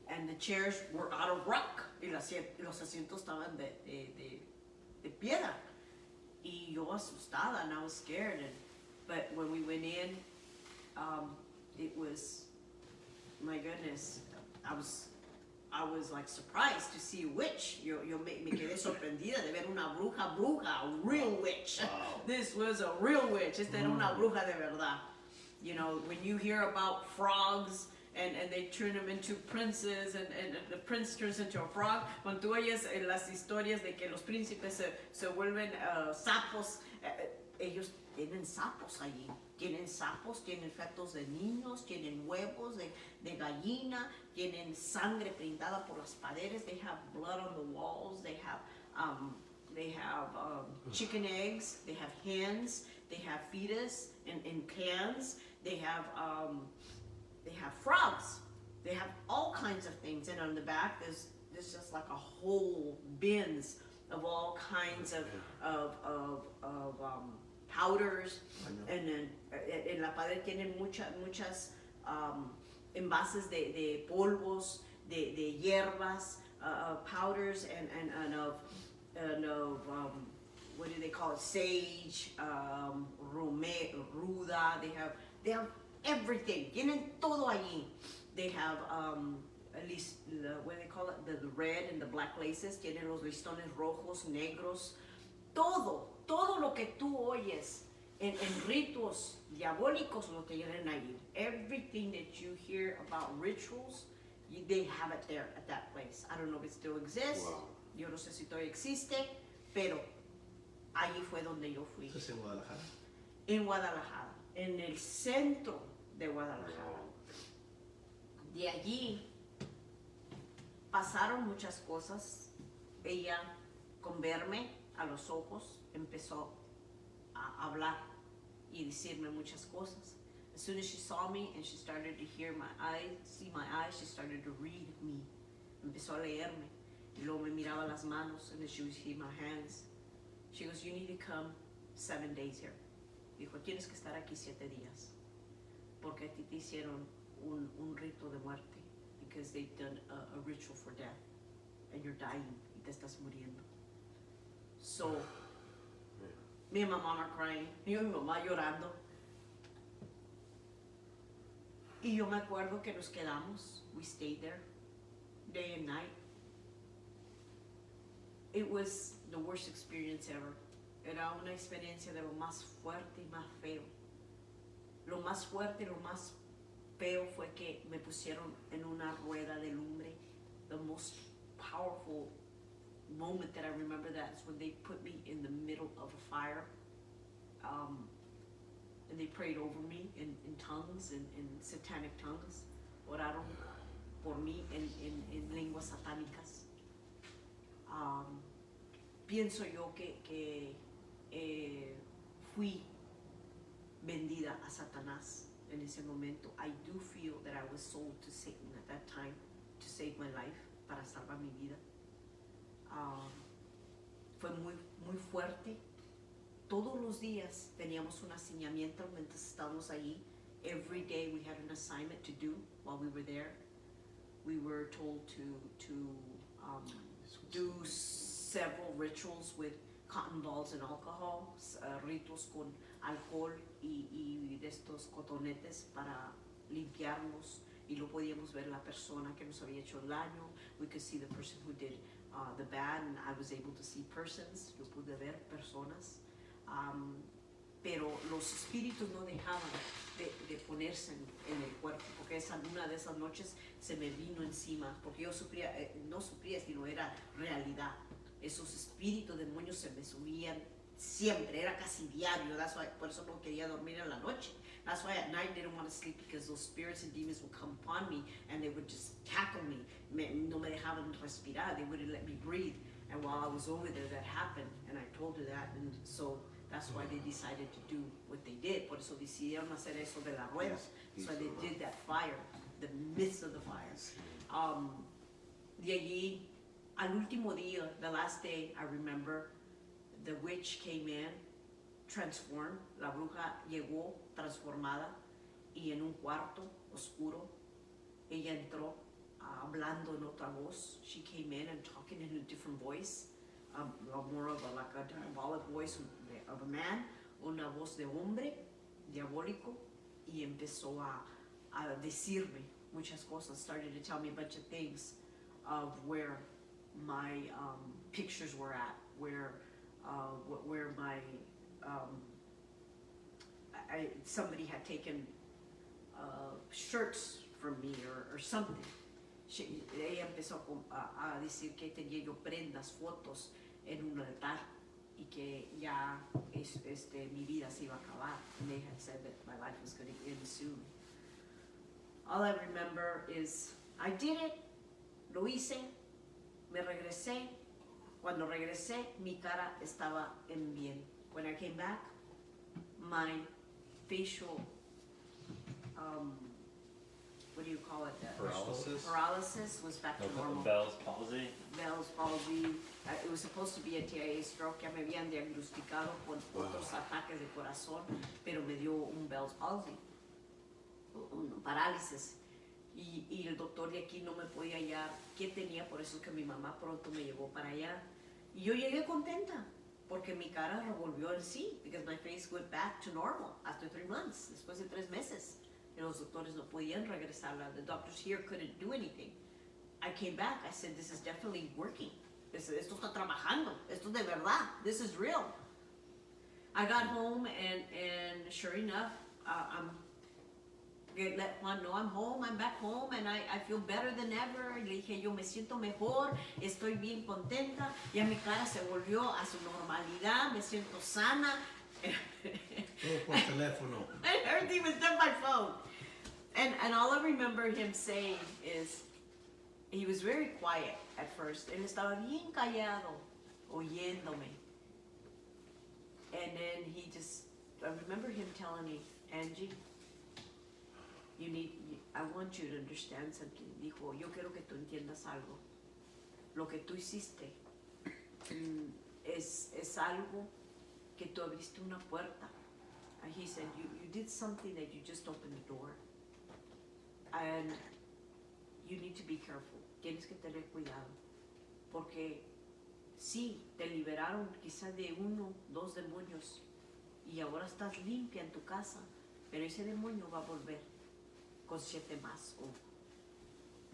And the chairs were out of rock. Y los asientos estaban de piedra. Y yo asustada, and I was scared. But when we went in, it was, my goodness, I was like surprised to see a witch. Yo me quedé sorprendida de ver una bruja, a real witch. Wow. This was a real witch. Esta era una bruja de verdad. You know, when you hear about frogs and they turn them into princes and the prince turns into a frog, cuando tú oyes las historias de que los príncipes se vuelven sapos, ellos tienen sapos allí. Tienen sapos, tienen fetos de niños, tienen huevos de gallina, tienen sangre pintada por las paredes. They have blood on the walls. They have chicken eggs. They have hens. They have fetus in cans. They have frogs. They have all kinds of things. And on the back, there's just like a whole bins of all kinds of powders, and then en la pared tienen muchas envases de polvos, de hierbas, powders, and of what do they call it? Sage, ruda. They have everything. Tienen todo allí. They have at least what do they call it? The red and the black laces. Tienen los listones rojos, negros. Todo lo que tú oyes en ritos diabólicos lo tienen allí. Everything that you hear about rituals, they have it there at that place. I don't know if it still exists. Wow. Yo no sé si todavía existe, pero allí fue donde yo fui. ¿Estás en Guadalajara? En Guadalajara, en el centro de Guadalajara. De allí pasaron muchas cosas. Ella, con verme a los ojos, empezó a hablar y decirme muchas cosas. As soon as she saw me and she started to see my eyes, she started to read me. Empezó a leerme. Y luego me miraba las manos, and then she would see my hands. She goes, you need to come 7 days here. Dijo, tienes que estar aquí 7 días. Porque a ti te hicieron un rito de muerte. Because they've done a ritual for death. And you're dying. Y te estás muriendo. So, me and my mom are crying. Yo y mi mamá llorando. Y yo me acuerdo que nos quedamos. We stayed there, day and night. It was the worst experience ever. Era una experiencia de lo más fuerte y más feo. Lo más fuerte y lo más feo fue que me pusieron en una rueda de lumbre. The most powerful moment that I remember that is when they put me in the middle of a fire, and they prayed over me in tongues, in satanic tongues. Oraron por mí en lenguas satánicas. Pienso yo que fui vendida a Satanás en ese momento. I do feel that I was sold to Satan at that time to save my life, para salvar mi vida. Fue muy fuerte. Todos los días teníamos un asignamiento mientras estábamos allí. Every day we had an assignment to do while we were there. We were told to do several rituals with cotton balls and alcohol, ritos con alcohol y de estos cotonetes para limpiarnos. Y lo podíamos ver la persona que nos había hecho el daño. We could see the person who did the bad, and I was able to see persons. Yo pude ver personas. Pero los espíritus no dejaban de ponerse en el cuerpo, porque una de esas noches se me vino encima, porque yo sufría, no sufría, sino era realidad. Esos espíritus, demonios se me subían siempre, era casi diario. That's why, por eso no quería dormir en la noche. That's why at night I didn't want to sleep, because those spirits and demons would come upon me and they would just tackle me. No me dejaban respirar. They wouldn't let me breathe. And while I was over there, that happened, and I told her that. And so That's why they decided to do what they did. Por eso decidieron hacer eso de las ruedas. So they did that fire, the midst of the fire. De allí, al último día, the last day, I remember, the witch came in, transformed. La bruja llegó transformada y en un cuarto oscuro, ella entró hablando en otra voz. She came in and talking in a different voice, more of like a diabolic voice of a man, una voz de hombre diabólico, y empezó a decirme muchas cosas, started to tell me a bunch of things of where my pictures were at, where my somebody had taken shirts from me or something. Ella empezó a decir que tenía yo prendas, fotos en un altar y que ya mi vida se iba a acabar. And they had said that my life was going to end soon. All I remember is I did it, lo hice, me regresé. Cuando regresé, mi cara estaba en bien. When I came back, my facial, what do you call it? Paralysis? Paralysis was back to normal. Bell's palsy. Bell's palsy. It was supposed to be a TIA stroke. Ya me habían diagnosticado con otros ataques de corazón, pero me dio un Bell's palsy, un parálisis. Y el doctor de aquí no me podía hallar qué tenía, por eso es que mi mamá pronto me llevó para allá. Y yo llegué contenta, porque mi cara revolvió en sí, because my face went back to normal after 3 months, después de 3 meses. Y los doctores no podían regresarla. The doctors here couldn't do anything. I came back, I said, this is definitely working. Esto está trabajando, esto de verdad, this is real. I got home and sure enough, let Juan know I'm home, I'm back home, and I feel better than ever. Y le dije, yo me siento mejor, estoy bien contenta, ya mi cara se volvió a su normalidad, me siento sana. Todo por teléfono. Everything was done by phone. And all I remember him saying is, he was very quiet at first. Él estaba bien callado, oyéndome. And then I remember him telling me, Angie, I want you to understand something. Dijo, yo quiero que tú entiendas algo. Lo que tú hiciste es algo que tú abriste una puerta. And he said, you did something that you just opened the door. And you need to be careful. Tienes que tener cuidado. Porque sí, te liberaron quizás de 1, 2 demonios. Y ahora estás limpia en tu casa. Pero ese demonio va a volver con 7 más. O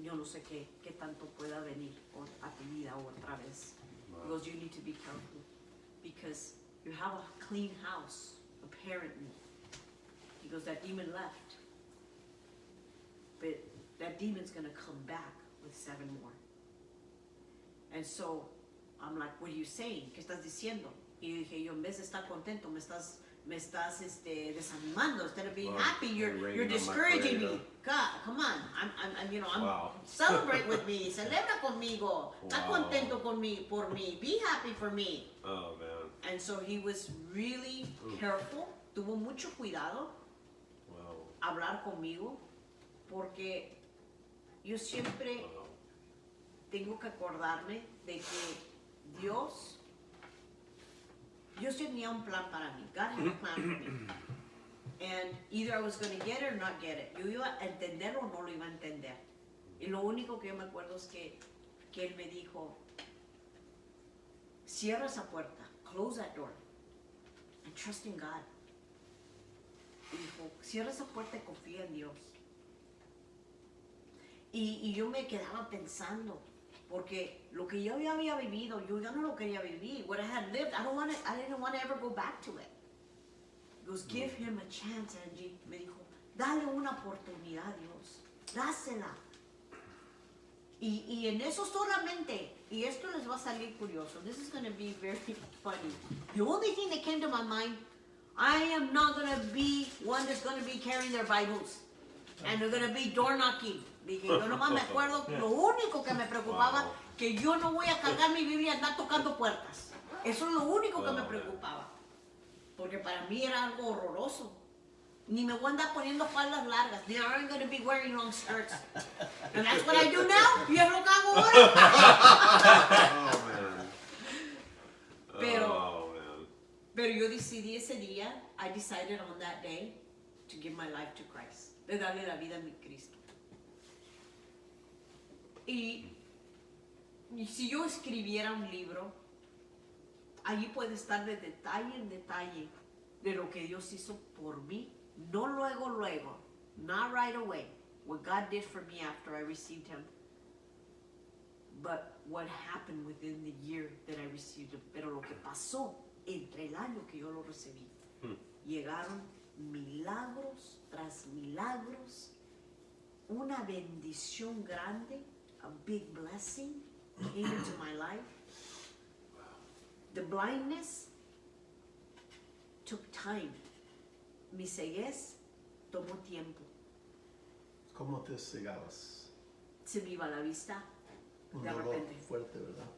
yo no sé qué tanto pueda venir a tu vida otra vez. Wow. Because you need to be careful. Because you have a clean house, apparently. He goes, that demon left. But that demon's going to come back with 7 more. And so, I'm like, what are you saying? ¿Qué estás diciendo? Y yo dije, en vez de estar contento, me estás desanimando. Instead of being happy, you're discouraging me. God, come on. I'm celebrate with me. Celebra conmigo. Está contento por mí. Be happy for me. Oh, man. And so he was really careful. Tuvo mucho cuidado. Hablar conmigo. Porque yo siempre tengo que acordarme de que Dios tenía un plan para mí. God had a plan for me. And either I was going to get it or not get it. Yo iba a entenderlo o no lo iba a entender. Y lo único que yo me acuerdo es que él me dijo, cierra esa puerta, close that door, and trust in God. Y dijo, cierra esa puerta y confía en Dios. Y yo me quedaba pensando, porque lo que yo había vivido, yo ya no lo quería vivir. What I had lived, I didn't want to ever go back to it. He goes, give him a chance, Angie. Me dijo, dale una oportunidad, Dios. Dásela. Y en eso solamente, y esto les va a salir curioso. This is going to be very funny. The only thing that came to my mind, I am not going to be one that's going to be carrying their Bibles. And they're going to be door knocking. Dije, yo nomás me acuerdo, lo único que me preocupaba, que yo no voy a cargar mi Biblia y andar tocando puertas. Eso es lo único que me preocupaba. porque para mí era algo horroroso. Ni me voy a andar poniendo faldas largas. They aren't going to be wearing long skirts. And that's what I do now. Y es lo que hago ahora. Oh man. Pero, Oh man. pero yo decidí ese día, I decided on that day to give my life to Christ. De darle la vida a mi Cristo. Y si yo escribiera un libro, allí puede estar de detalle en detalle de lo que Dios hizo por mí. No luego, not right away, what God did for me after I received Him, but what happened within the year that I received Him. Pero lo que pasó entre el año que yo lo recibí, llegaron milagros tras milagros, una bendición grande, a big blessing came into my life. The blindness took time. Mi ceguez tomó tiempo. ¿Cómo te cegabas? Se me iba la vista Un de dolor repente. fuerte, ¿verdad?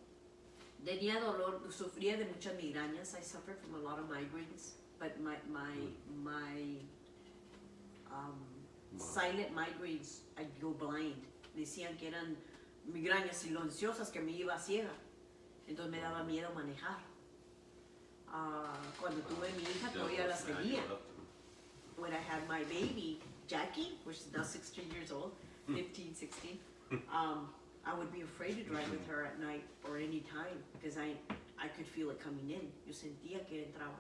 Tenía dolor, sufría de muchas migrañas. I suffered from a lot of migraines, but my silent migraines, I'd go blind. Decían que eran migrañas silenciosas que me iba ciega. Entonces me daba miedo manejar. Cuando tuve mi hija todavía las tenía. When I had my baby, Jackie, which is now 16 years old, 15, 16, I would be afraid to drive with her at night or any time because I could feel it coming in. Yo sentía que entraba.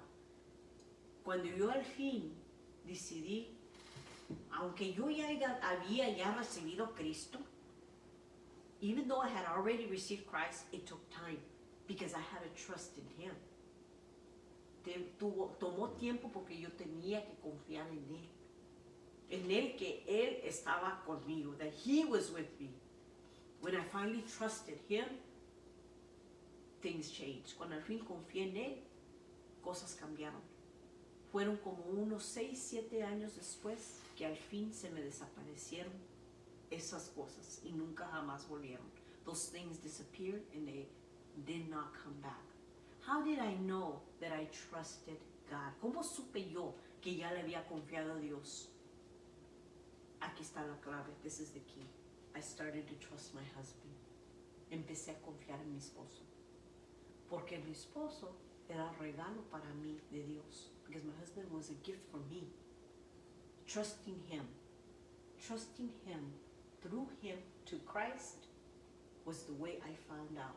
Cuando yo al fin decidí, aunque yo había ya recibido a Cristo, even though I had already received Christ, it took time because I had to trust in Him. Tomó tiempo porque yo tenía que confiar en Él que Él estaba conmigo, that He was with me. When I finally trusted Him, things changed. Cuando al fin confié en Él, cosas cambiaron. Fueron como unos 6, 7 años después que al fin se me desaparecieron esas cosas y nunca jamás volvieron. Those things disappeared and they did not come back. How did I know that I trusted God? ¿Cómo supe yo que ya le había confiado a Dios? Aquí está la clave. This is the key. I started to trust my husband. Empecé a confiar en mi esposo. Porque mi esposo era regalo para mí de Dios. Because my husband was a gift for me. Trusting Him through Him to Christ was the way I found out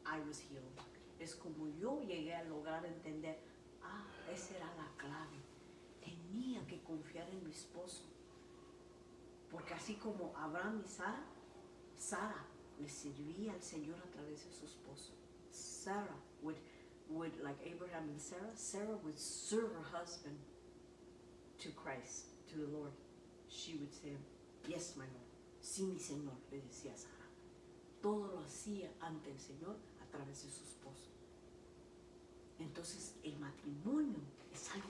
I was healed. Es como yo llegué a lograr entender, esa era la clave. Tenía que confiar en mi esposo. Porque así como Abraham y Sara le servía al Señor a través de su esposo. Sarah would like Abraham and Sarah would serve her husband to Christ, to the Lord. She would say, yes, my Lord. Sí, mi Señor, le decía Sara. Todo lo hacía ante el Señor a través de su esposo. Entonces, el matrimonio es algo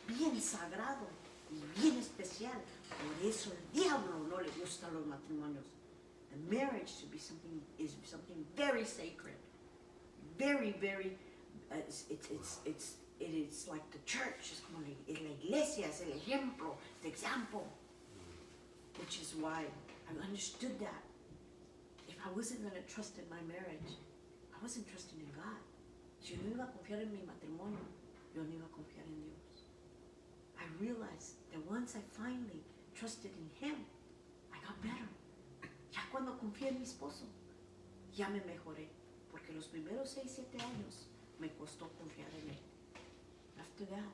bien sagrado y bien especial. Por eso el diablo no le gustan los matrimonios. The marriage should be something very sacred, very it's like the church. Es como la iglesia, es el ejemplo, the example. Which is why I understood that if I wasn't going to trust in my marriage, I wasn't trusting in God. Si yo no iba a confiar en mi matrimonio, yo no iba a confiar en Dios. I realized that once I finally trusted in Him, I got better. Ya cuando confié en mi esposo, ya me mejoré. Porque los primeros 6, 7 años me costó confiar en Él. After that,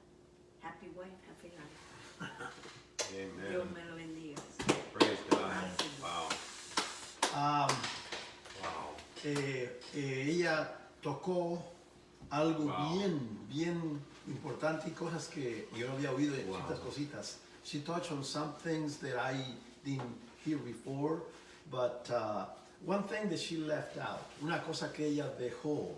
happy wife, happy life. Amen. Dios me lo bendiga. Praise God. Wow. Ella tocó algo Wow. bien importante y cosas que yo no había oído en Wow. ciertas cositas. She touched on some things that I didn't hear before, but one thing that she left out, una cosa que ella dejó,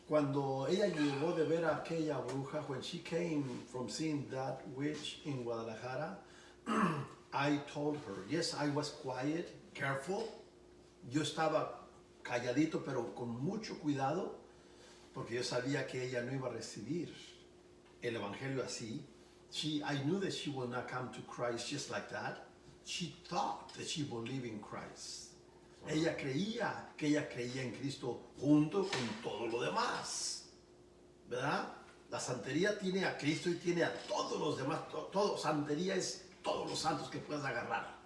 cuando ella llegó de ver a aquella bruja, when she came from seeing that witch in Guadalajara, I told her, yes, I was quiet, careful. Yo estaba calladito, pero con mucho cuidado, porque yo sabía que ella no iba a recibir el evangelio así. I knew that she would not come to Christ just like that. She thought that she believed in Christ. Ella creía que ella creía en Cristo junto con todo lo demás, ¿verdad? La santería tiene a Cristo y tiene a todos los demás. Todo santería es todos los santos que puedas agarrar.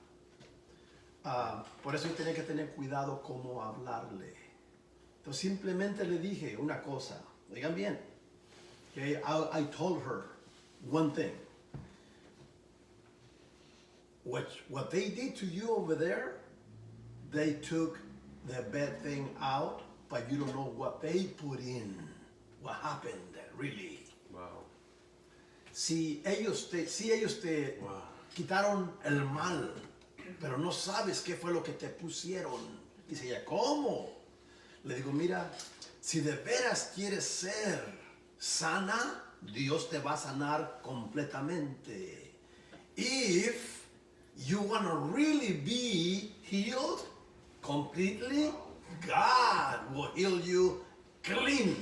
Por eso yo tenía que tener cuidado cómo hablarle. Entonces simplemente le dije una cosa. Oigan bien. Okay, I told her one thing. What they did to you over there, they took the bad thing out, but you don't know what they put in. What happened, really. Wow. Si ellos te Wow. quitaron el mal, pero no sabes qué fue lo que te pusieron. Dice ella, ¿cómo? Le digo, mira, si de veras quieres ser sana, Dios te va a sanar completamente. If you want to really be healed completely, God will heal you clean.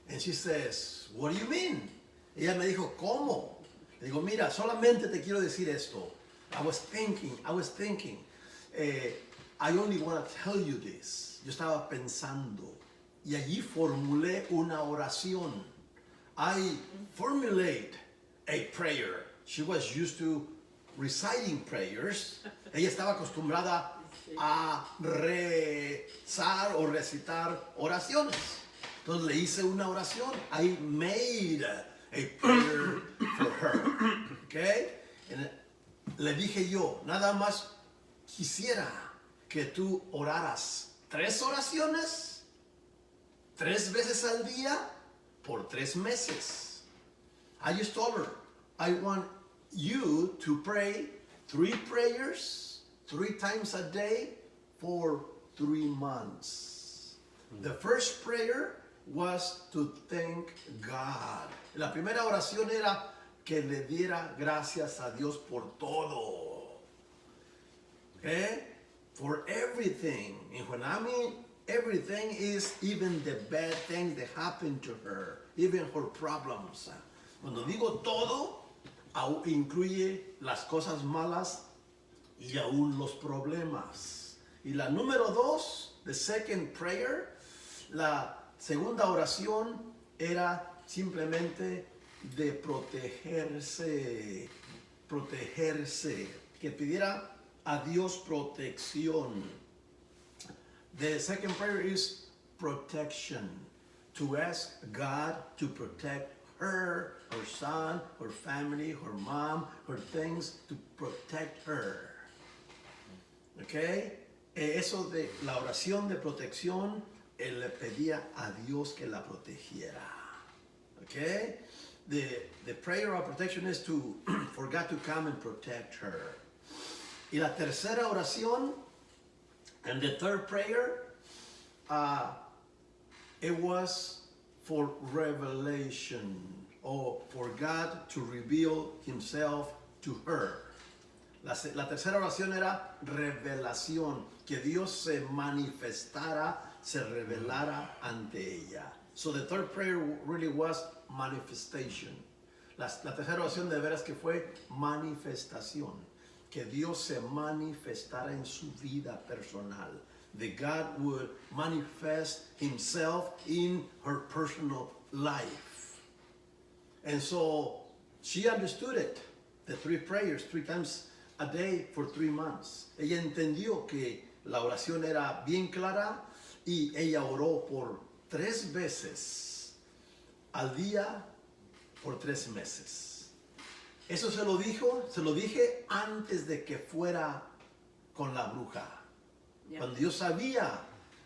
And she says, what do you mean? Ella me dijo, ¿cómo? Le digo, mira, solamente te quiero decir esto. I was thinking, I only want to tell you this. Yo estaba pensando y allí formulé una oración. I formulate a prayer. She was used to reciting prayers. Ella estaba acostumbrada a rezar o recitar oraciones. Entonces le hice una oración. I made a prayer for her. Okay? And le dije yo, nada más quisiera que tú oraras 3 oraciones, 3 veces al día, por 3 meses. I just told her, I want you to pray 3 prayers, 3 times a day for 3 months. The first prayer was to thank God. La primera oración era que le diera gracias a Dios por todo. Okay? For everything. And when I mean everything is even the bad things that happened to her, even her problems. Cuando digo todo, incluye las cosas malas y aún los problemas. Y la número 2, the second prayer, la segunda oración era simplemente de protegerse, que pidiera a Dios protección. The second prayer is protection, to ask God to protect her, her son, her family, her mom, her things, to protect her. Okay? Eso de la oración de protección, él le pedía a Dios que la protegiera. Okay? The prayer of protection is to for God to come and protect her. Y la tercera oración, and the third prayer, it was for revelation, or for God to reveal himself to her. La tercera oración era revelación, que Dios se manifestara, se revelara ante ella. So the third prayer really was manifestation. La tercera oración de veras que fue manifestación, que Dios se manifestara en su vida personal. That God would manifest himself in her personal life. And so she understood it, the 3 prayers, 3 times a day for 3 months. Ella entendió que la oración era bien clara y ella oró por 3 veces al día por 3 meses. Eso se lo dije antes de que fuera con la bruja. Yeah. Cuando yo sabía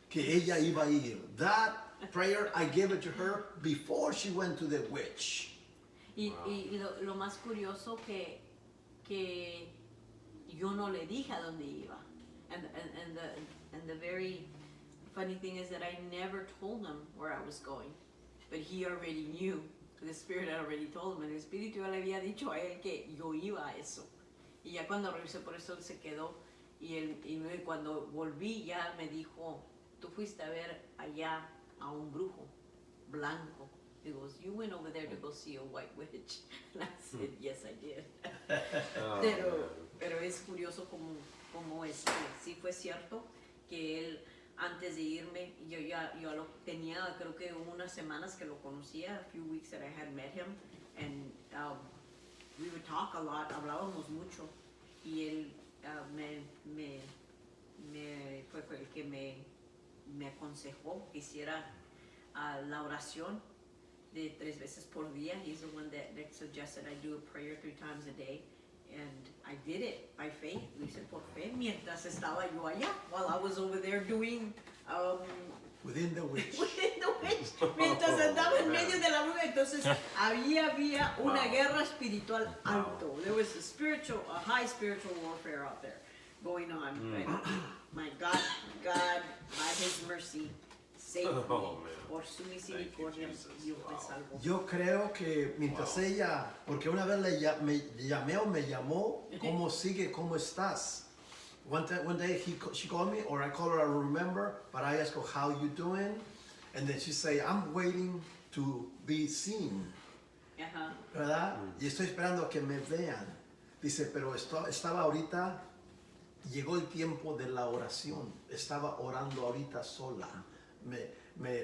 que ella iba a ir. That prayer, I gave it to her before she went to the witch. Y lo más curioso que yo no le dije a dónde iba. And the very funny thing is that I never told him where I was going. But he already knew. The Spirit had already told him. El Espíritu ya le había dicho a él que yo iba a eso. Y ya cuando revisé por eso él se quedó. Y cuando volví ya me dijo, tú fuiste a ver allá a un brujo. blanco. He goes, you went over there to go see a white witch. And I said, yes, I did. Oh, Pero es curioso como sí fue cierto que él, antes de irme, yo lo tenía, creo que unas semanas que lo conocía, a few weeks that I had met him, and we would talk a lot, hablábamos mucho, y él fue el que me aconsejó que hiciera la oración de 3 veces por día. He's the one that suggested I do a prayer 3 times a day. And I did it by faith. Lo hice por fe mientras estaba yo allá, while I was over there doing Within the witch. mientras andaba en medio de la bruja. Entonces había una Wow. guerra espiritual Wow. alto. There was a high spiritual warfare out there going on. But my God, by His mercy, saved me. Oh, man. Por su misericordia, Jesus. Dios me Wow. salvó. Yo creo que mientras Wow. ella, porque una vez me llamó, ¿cómo sigue? ¿Cómo estás? One day she called me, or I call her, I don't remember, but I ask her, how you doing? And then she say, I'm waiting to be seen, Ajá. ¿verdad? Y estoy esperando que me vean. Dice, pero estaba ahorita, llegó el tiempo de la oración, estaba orando ahorita sola.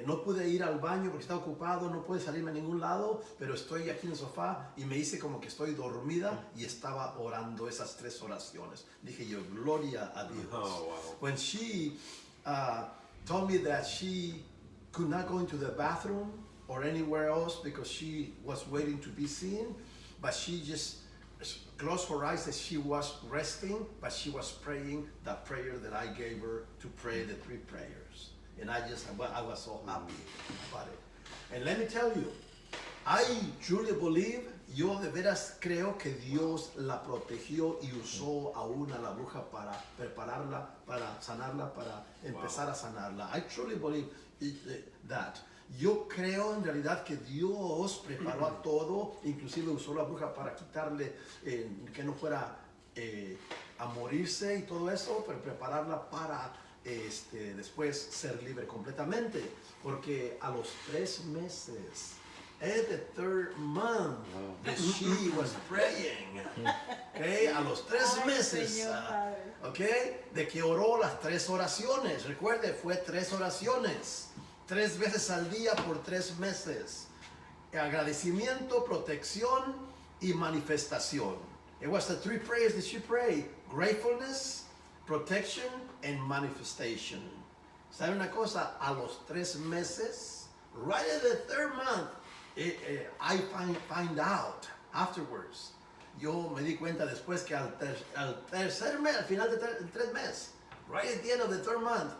No pude ir al baño porque estaba ocupado, no pude salirme a ningún lado, pero estoy aquí en el sofá y me hice como que estoy dormida y estaba orando esas 3 oraciones. Dije yo, gloria a Dios. Oh, wow. When she told me that she could not go into the bathroom or anywhere else because she was waiting to be seen, but she just closed her eyes as she was resting, but she was praying the prayer that I gave her to pray the 3 prayers. And I was so happy about it. And let me tell you, I truly believe, yo de veras creo que Dios la protegió y usó aún a la bruja para prepararla, para sanarla, para empezar a sanarla. I truly believe that. Yo creo en realidad que Dios preparó a todo, inclusive usó la bruja para quitarle, que no fuera a morirse y todo eso, pero prepararla para después ser libre completamente, porque a los 3 meses, at the 3rd month, that she was praying, okay, a los 3 meses, okay, de que oró las 3 oraciones. Recuerde, fue 3 oraciones, 3 veces al día por 3 meses. Agradecimiento, protección y manifestación. It was the 3 prayers that she prayed: gratefulness, protection, and manifestation. ¿Sabe una cosa? A los 3 meses, right at the 3rd month, I find out afterwards. Yo me di cuenta después que al tercer mes, al final del 3 meses, right at the end of the 3rd month,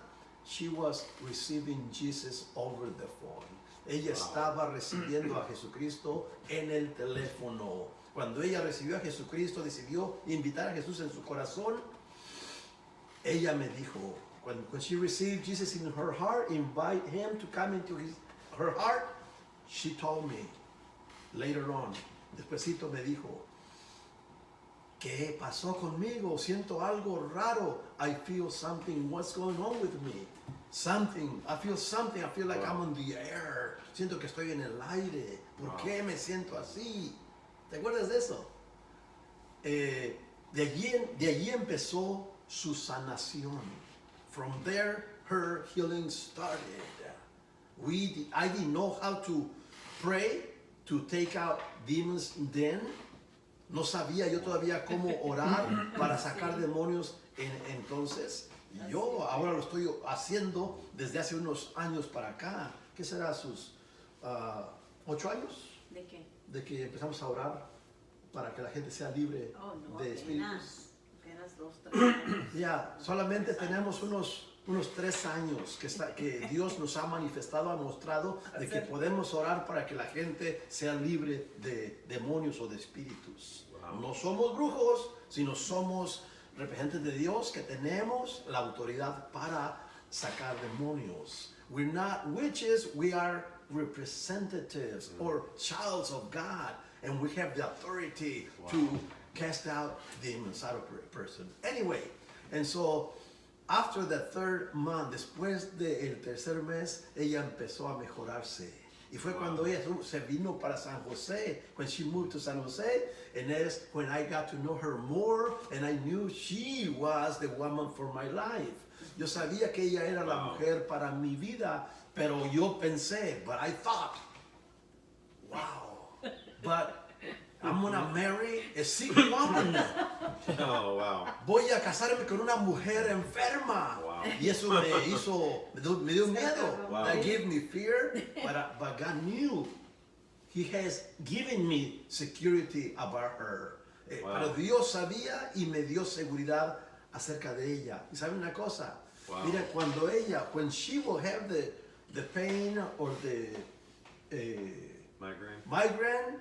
she was receiving Jesus over the phone. Ella estaba recibiendo a Jesucristo en el teléfono. Cuando ella recibió a Jesucristo, decidió invitar a Jesús en su corazón. Ella me dijo, when she received Jesus in her heart, invite him to come into her heart, she told me later on, despuesito me dijo, ¿qué pasó conmigo? Siento algo raro. I feel something. What's going on with me? Something. I feel something. I feel like I'm on the air. Siento que estoy en el aire. ¿Por qué me siento así? ¿Te acuerdas de eso? De allí empezó su sanación. From there, her healing started. I didn't know how to pray to take out demons then. No sabía yo todavía cómo orar para sacar demonios entonces. Yo ahora lo estoy haciendo desde hace unos años para acá. ¿Qué será? ¿Sus 8 años? ¿De qué? De que empezamos a orar para que la gente sea libre de espíritus. Apenas 2, 3 años. Ya, solamente tenemos unos 3 años que Dios nos ha manifestado, ha mostrado de que podemos orar para que la gente sea libre de demonios o de espíritus. No somos brujos, sino somos representantes de Dios que tenemos la autoridad para sacar demonios. We're not witches, we are representatives or childs of God, and we have the authority to cast out demons out of a person. Anyway, and so after the 3rd month, después del tercer mes, ella empezó a mejorarse. Y fue cuando ella se vino para San Jose, when she moved to San Jose, and that's when I got to know her more, and I knew she was the woman for my life. Yo sabía que ella era la mujer para mi vida, pero yo pensé, but I thought, wow, but I'm gonna marry a sick woman. Oh, wow. Voy a casarme con una mujer enferma. Wow. Y eso me dio miedo. Wow. That gave me fear, but God knew. He has given me security about her. Wow. Pero Dios sabía y me dio seguridad acerca de ella. ¿Y sabe una cosa? Wow. Mira, when she will have the pain or the migraine,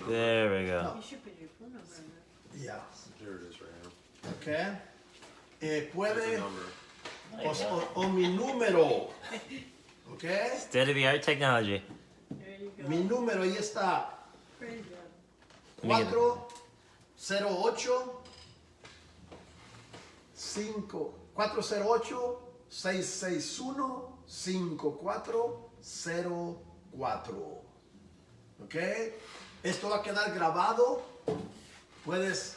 There we go. You should put your phone number on that. yeah. There it is right now. Okay. There's Puede a number. o mi número. Okay. State of the art technology. There you go. Mi número ahí está. Praise God. Let me get it. 408 661 5404. ¿Ok? Esto va a quedar grabado. Puedes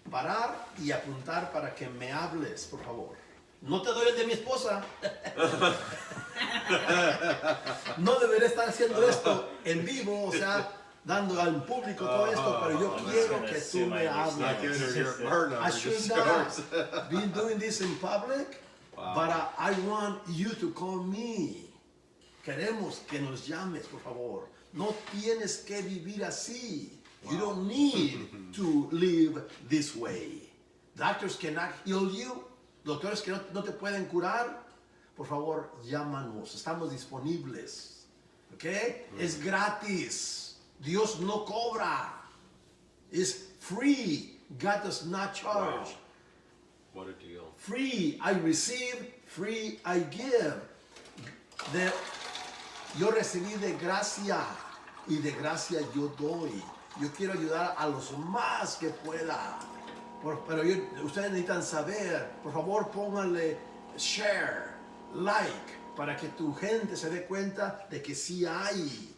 parar y apuntar para que me hables, por favor. No te doy el de mi esposa. No debería estar haciendo esto en vivo, o sea, dando al público todo esto, pero yo quiero que tú me Not giving her hables. her number, I just should yours. not be doing this in public, but I want you to call me. Queremos que nos llames, por favor. No tienes que vivir así. You don't need to live this way. Doctors cannot heal you. Doctores que no te pueden curar. Por favor, llámanos. Estamos disponibles. ¿Ok? Es gratis. Dios no cobra. It's free. God does not charge. Wow. What a deal. Free I receive, free I give. Yo recibí de gracia y de gracia yo doy. Yo quiero ayudar a los más que pueda. Pero ustedes necesitan saber, por favor pónganle share, like, para que tu gente se dé cuenta de que sí hay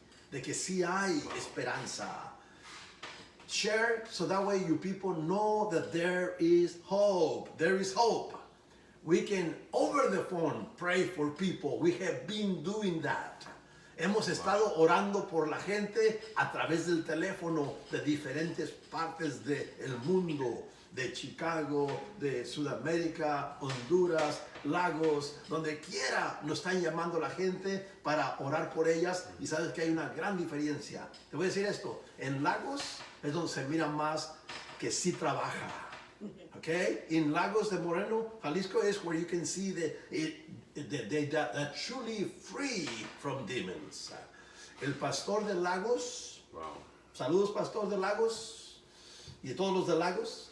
esperanza. Share so that way you people know that there is hope. There is hope. We can, over the phone, pray for people. We have been doing that. Hemos estado orando por la gente a través del teléfono de diferentes partes del mundo, de Chicago, de Sudamérica, Honduras, Lagos, donde quiera nos están llamando la gente para orar por ellas, y sabes que hay una gran diferencia. Te voy a decir esto, en Lagos es donde se mira más que sí trabaja. Okay? In Lagos de Moreno, Jalisco is where you can see that truly free from demons. El pastor de Lagos, Wow. saludos pastor de Lagos y de todos los de Lagos,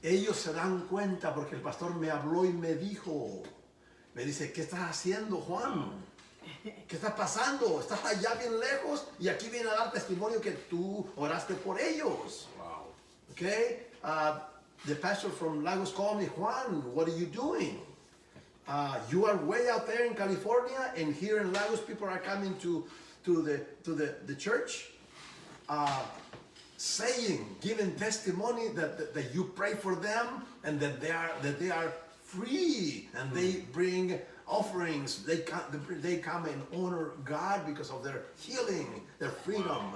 ellos se dan cuenta porque el pastor me habló y me dijo, me dice, ¿qué estás haciendo, Juan? ¿Qué está pasando? Estás allá bien lejos y aquí viene a dar testimonio que tú oraste por ellos. Wow. Okay? The pastor from Lagos called me, Juan, what are you doing? You are way out there in California, and here in Lagos, people are coming to the church, giving testimony that you pray for them, and that they are free, and they bring offerings. They come and honor God because of their healing, their freedom.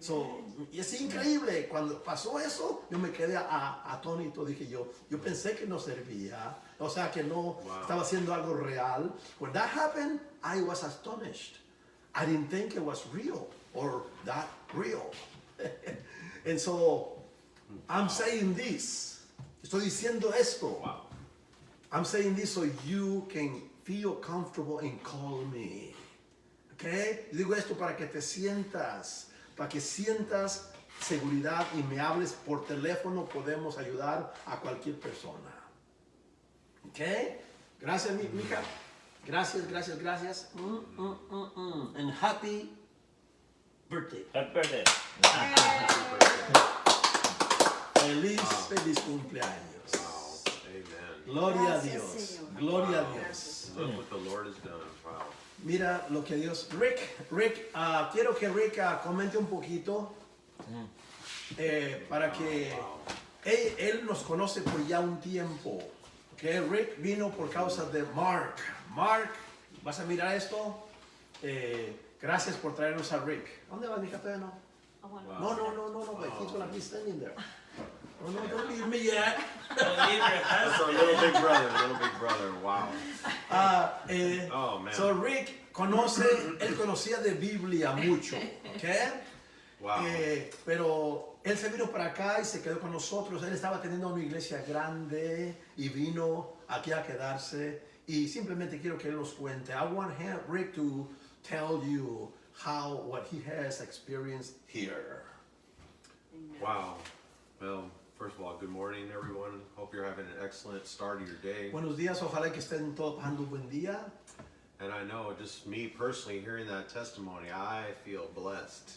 So, y es increíble, cuando pasó eso, yo me quedé atónito, dije yo pensé que no servía, o sea que no estaba haciendo algo real. When that happened, I was astonished. I didn't think it was real, or that real. And so, I'm saying this, estoy diciendo esto. Wow. I'm saying this so you can feel comfortable and call me. Okay? Digo esto para que te sientas, para que sientas seguridad y me hables por teléfono. Podemos ayudar a cualquier persona. ¿Ok? Gracias, mija. Gracias. And happy birthday. Happy birthday. Feliz cumpleaños. Wow. Amen. Gloria a Gracias, Dios. Señor. Gloria a Gracias, Dios. Look what the Lord has done. Wow. Mira lo que Dios... Rick, quiero que Rick comente un poquito para que él nos conoce por ya un tiempo. Okay? Rick vino por causa de Mark. Mark, ¿vas a mirar esto? Gracias por traernos a Rick. ¿Dónde va mi café? No. Wow. No. He's gonna be standing there. No, don't leave me yet. That's our little big brother. Wow. Oh, man. So Rick él conocía de Biblia mucho, ¿ok? Wow. Pero él se vino para acá y se quedó con nosotros. Él estaba teniendo una iglesia grande y vino aquí a quedarse. Y simplemente quiero que él nos cuente. I want Rick to tell you what he has experienced here. Wow. Well, first of all, good morning, everyone. Hope you're having an excellent start of your day. Buenos días, ojalá que estén todos pasando un buen día. And I know, just me personally, hearing that testimony, I feel blessed.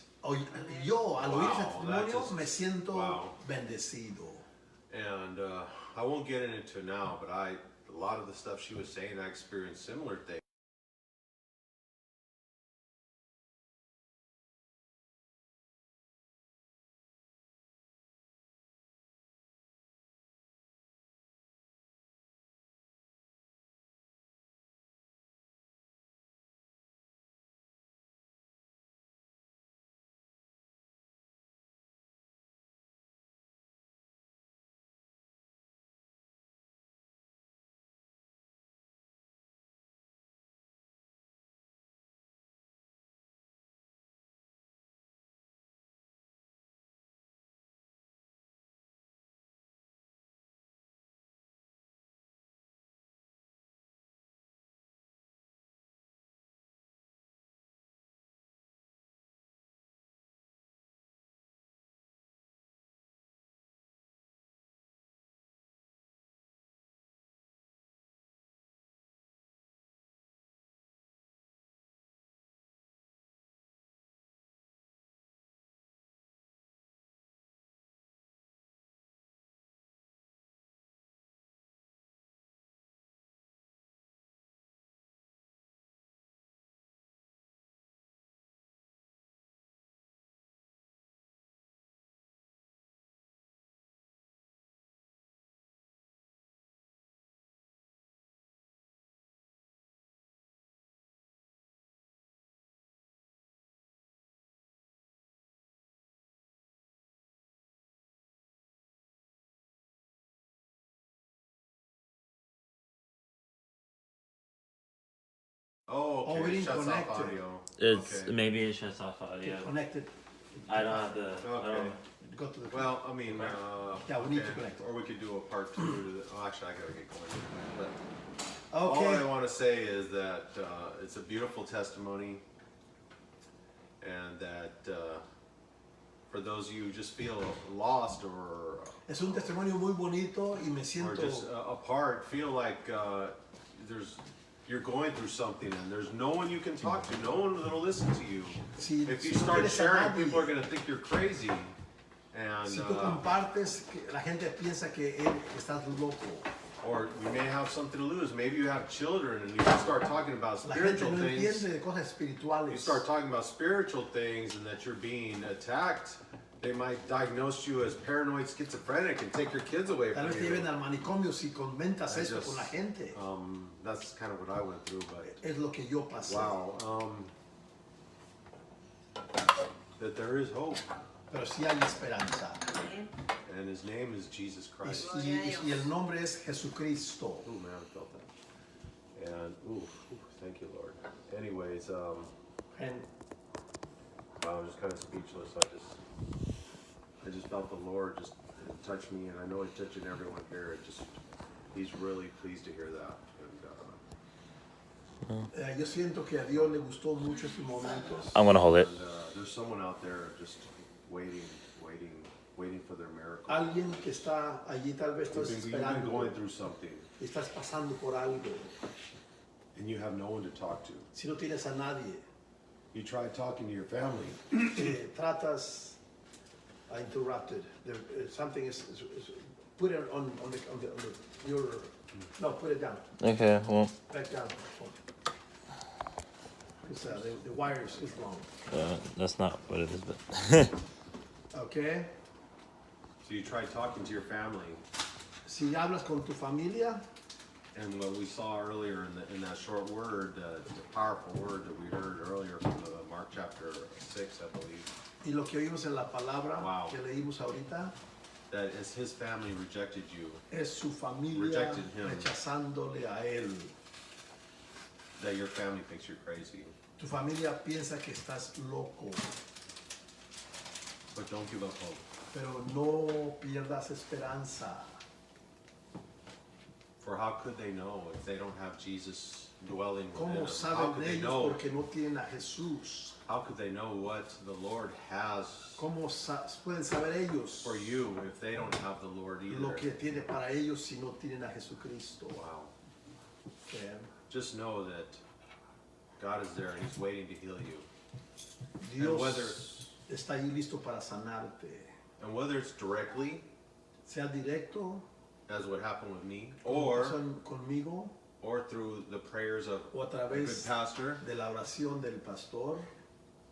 Yo, al oír ese Wow, that testimonio, just- me siento wow. bendecido. And I won't get into it now, but a lot of the stuff she was saying, I experienced similar things. Oh, Oh, we okay. didn't Shuts connect off it. audio. It's Okay. maybe it shuts off audio. Connected. I don't have the. I Okay. don't, Go to the. Well, I mean, Yeah, we need to okay. connect. Or we could do a part 2 to the, oh, actually, I gotta get going. But Okay. all I want to say is that it's a beautiful testimony, and that for those of you who just feel lost or Es un testimonio muy bonito y me or siento. just apart, feel like you're going through something and there's no one you can talk to, no one that'll listen to you. Si, If you si no start tienes a sharing, nadie, people are going to think you're crazy. And si tú compartes, la gente piensa que estás loco. or you may have something to lose. Maybe you have children and you can start talking about La gente spiritual no things. entiende de cosas espirituales. You start talking about spiritual things and that you're being attacked. They might diagnose you as paranoid schizophrenic and take your kids away Tal from vez te lleven you. al manicomio si comentas I esto just- con la gente. That's kind of what I went through, but Es lo que yo pasé. wow. That there is hope, Pero sí hay esperanza. Amén. and His name is Jesus Christ. Y el nombre es Jesucristo. Oh man, I felt that. And thank you, Lord. Anyways, And I'm just kind of speechless. I just felt the Lord just touch me, and I know He's touching everyone here. He's really pleased to hear that. And yo siento que a Dios le gustó mucho estos momentos. I'm gonna hold it. there's someone out there just waiting for their miracle. Alguien que está allí tal vez estás You've been esperando. going through something, Estás pasando por algo. and you have no one to talk to. Si no tienes a nadie, You tried talking to your family. tratas. I interrupted. Something is put it on your. No, put it down. Okay. Well, Back down. Because the wires is wrong. that's not what it is, but. Okay. So you tried talking to your family, Si hablas con tu familia, and what we saw earlier in that short word, the powerful word that we heard earlier from Mark chapter 6, I believe, y lo que oímos en la palabra Wow. que leímos ahorita, that as his family rejected you, es su familia Rejected him. rechazándole a él. that your family thinks you're crazy. Tu familia piensa que estás loco, But don't give up hope. pero no pierdas esperanza. For how could they know if they don't have Jesus dwelling within ¿Cómo them? How saben could they ellos know? porque no tienen a Jesús? How could they know what the Lord has ¿Cómo pueden saber ellos for you if they don't have the Lord lo either? que tiene para ellos si no tienen a Jesucristo? Wow. Okay. Just know that God is there and He's waiting to heal you. Dios whether- está ahí listo para sanarte. And whether it's directly, Sea directo, as what happened with me, como or pasó conmigo, through the prayers of o a a good través pastor, de la oración del pastor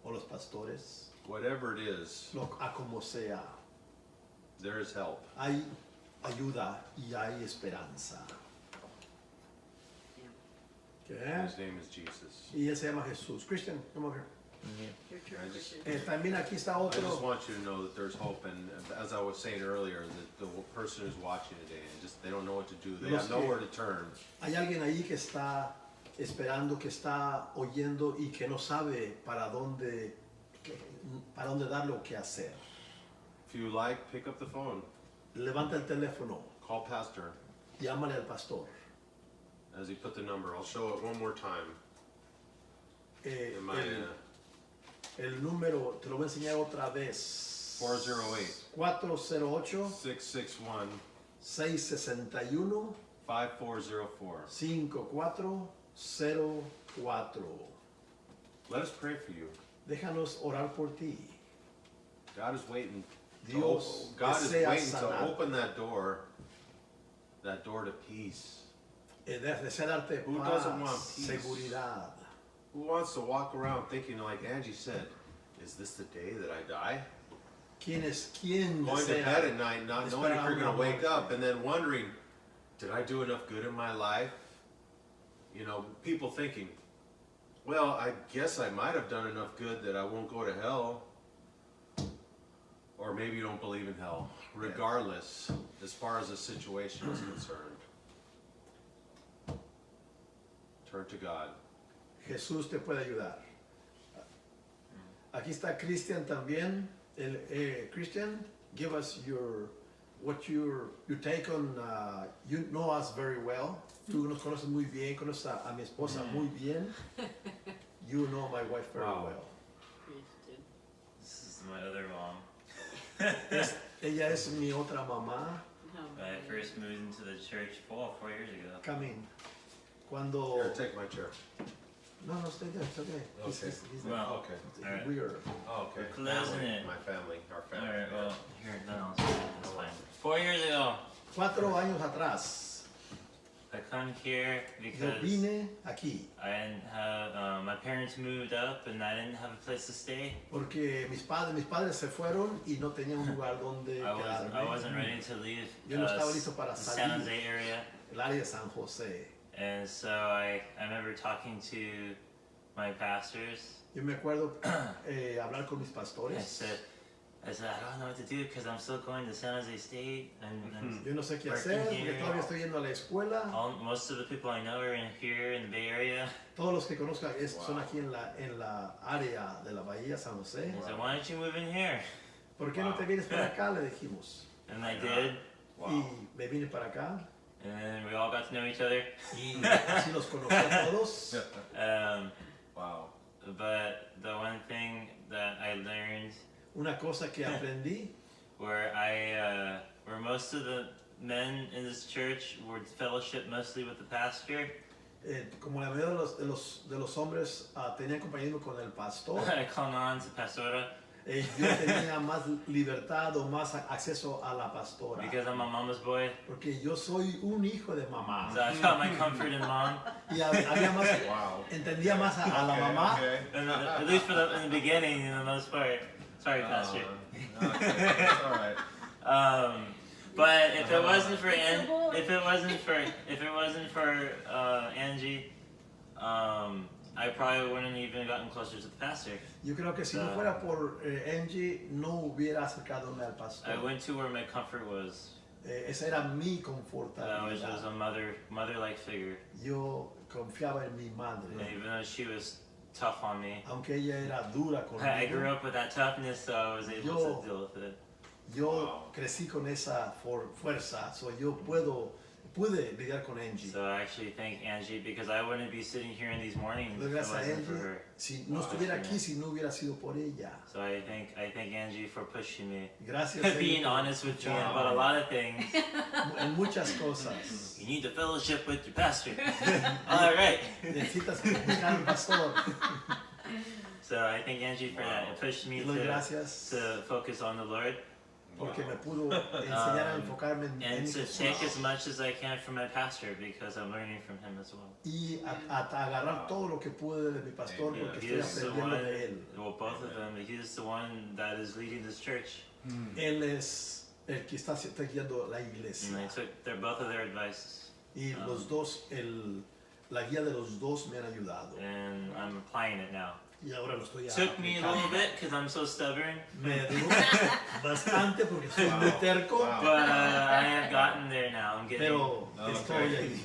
o los pastores, whatever it is, a como sea, there is help. hay ayuda y hay esperanza. Okay. His name is Jesus. Y él se llama Jesús. Christian, come over Your turn, I just- Christian. here. También aquí está I just otro. want you to know that there's hope, and as I was saying earlier, that the person who's watching today, and just they don't know what to do, they Los have que- nowhere to turn. Hay alguien ahí que está esperando, que está oyendo y que no sabe para dónde darle o qué hacer. If you like, pick up the phone, Levanta el teléfono, call Pastor llámale al pastor. as he put the number. I'll show it one more time. In my El número te lo voy a enseñar otra vez. 408 408 661 661 5404. 5404. Let us pray for you. Déjanos orar por ti. God is waiting. Dios God is desea waiting to sanar. open that door to peace. Desea darte Who paz, doesn't want peace? seguridad. Who wants to walk around thinking, like Angie said, is this the day that I die? ¿Quién Going to desea bed at night not knowing if esperar you're going una to wake muerte? up and then wondering, did I do enough good in my life? You know, people thinking, well, I guess I might have done enough good that I won't go to hell. Or maybe you don't believe in hell. Regardless, as far as the situation is concerned, turn to God. Jesús te puede ayudar. Aquí está Christian también. Christian, give us your take on. You know us very well. Tú nos conoces muy bien. Conoces a mi esposa muy bien. You know my wife very well. This is my other mom. Ella es mi otra mamá. I first moved into the church 4 years ago. Come in. Cuando. Here, take my chair. No, stay there. It's okay. Okay. He's Well, Okay. all right. We are. Oh, okay. We're closing Family, it. My family, our family. Alright, well, here, then I'll say it. It's fine. 4 years ago, 4 años atrás, I come here yo because vine aquí I didn't have, my parents moved up and I didn't have a place to stay. porque mis padres se fueron y no tenía un lugar donde I quedarme. wasn't ready to leave Yo no estaba listo para the San salir. Jose area. El área de San José. And so I remember talking to my pastors. Yo me acuerdo hablar con mis I pastores. said, I don't know what to do because I'm still going to San Jose State and Yo no sé qué hacer porque todavía estoy yendo a la escuela. most of the people I know are here in the Bay Area. Todos los que conozco son aquí en la área de la Bahía San José. I said, why don't you move in here? ¿Por qué no te vienes para acá? Le dijimos. And I did. Y me vine para acá And then we all got to know each other. y así los conocí a todos. Wow. But the one thing that I learned Una cosa que aprendí, where most of the men in this church would fellowship mostly with the pastor. Como la mayoría de los hombres tenían compañerismo con el pastor, I clung on to Pastora yo tenía más libertad o más acceso a la pastora. because I'm a mama's boy. Porque yo soy un hijo de mamá. So I found my comfort in mom. Y había más, Wow. entendía más a la mamá. Okay. And at least in the beginning, in the most part. Sorry, Pastor. Okay. That's all right. But if it wasn't for Angie, I probably wouldn't even gotten closer to the pastor. Yo creo que si no fuera por Angie, no hubiera acercadome al pastor. I went to where my comfort was. Esa era mi confortabilidad. Which was a mother-like figure. Yo confiaba en mi madre. And even though she was tough on me, Aunque ella era dura I grew conmigo, up with that toughness, so I was able to deal with it. yo crecí con esa fuerza, so yo pude lidiar con Angie. So I actually thank Angie because I wouldn't be sitting here in these mornings if it Gracias a wasn't for Angie, her. si no estuviera aquí, si no hubiera sido por ella. So I thank Angie for pushing me, Gracias being Angie, honest with me about a lot of things. en muchas cosas. You need to fellowship with your pastor. All right. Necesitas buscar al pastor. So I thank Angie for that. It pushed me Y doy gracias to focus on the Lord porque me pudo enseñar a enfocarme en and mi to take Jesús as much as I can from my pastor because I'm learning from him as well. y a agarrar todo lo que pude de mi pastor porque He estoy is the aprendiendo one, de él. well, both of them, he's the one that is leading this church. Él es el que está guiando la And iglesia. I took both of their advice Y los dos, la guía de los dos me han ayudado. and I'm applying it now. Y ahora lo estoy Took me a aplicando. little bit because I'm so stubborn, Me duró bastante porque soy muy terco, but I have gotten there now. I'm getting. pero estoy ahí.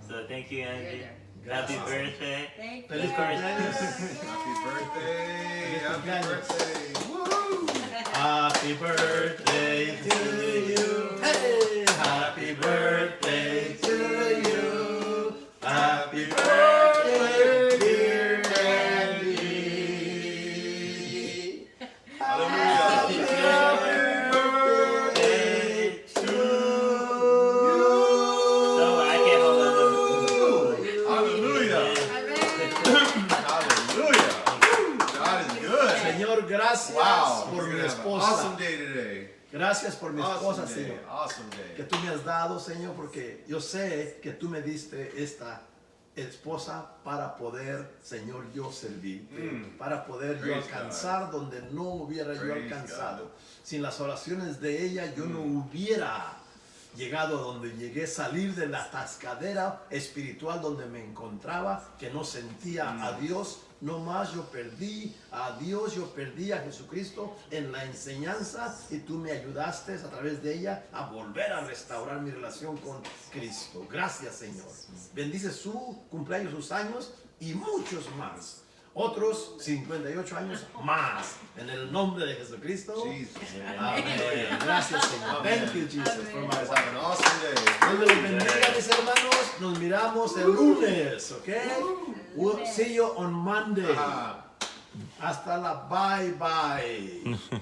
So thank you, Angie. You're Happy Gracias. birthday. Thank Feliz you. cumpleaños. Happy birthday. Happy cumpleaños. birthday. Woo! Happy birthday to you. Hey, happy birthday to you. Happy birthday, dear Angie. Happy birthday to you. So I can't hold on to Hallelujah. Hallelujah. God is good. Señor, gracias Wow. por We're mi gonna have an esposa. awesome day today. Gracias por mi esposa, Awesome day. Señor. Awesome Que day. tú me has dado, Señor, porque yo sé que tú me diste esta esposa para poder, Señor, yo servirte, para poder yo Praise alcanzar donde no hubiera yo Praise alcanzado. Sin las oraciones de ella, yo no hubiera llegado a donde llegué, salir de la atascadera espiritual donde me encontraba, que no sentía a Dios. No más yo perdí a Dios, yo perdí a Jesucristo en la enseñanza y tú me ayudaste a través de ella a volver a restaurar mi relación con Cristo. Gracias, Señor. Bendice su cumpleaños, sus años, y muchos más. Otros 58 años más. En el nombre de Jesucristo. Jesus. Amén. Gracias, Señor. Thank you, Jesus. For You my guys have an awesome day. Dios me los bendiga, mis hermanos. Nos miramos el lunes, ¿ok? We'll see you on Monday. Hasta la bye bye.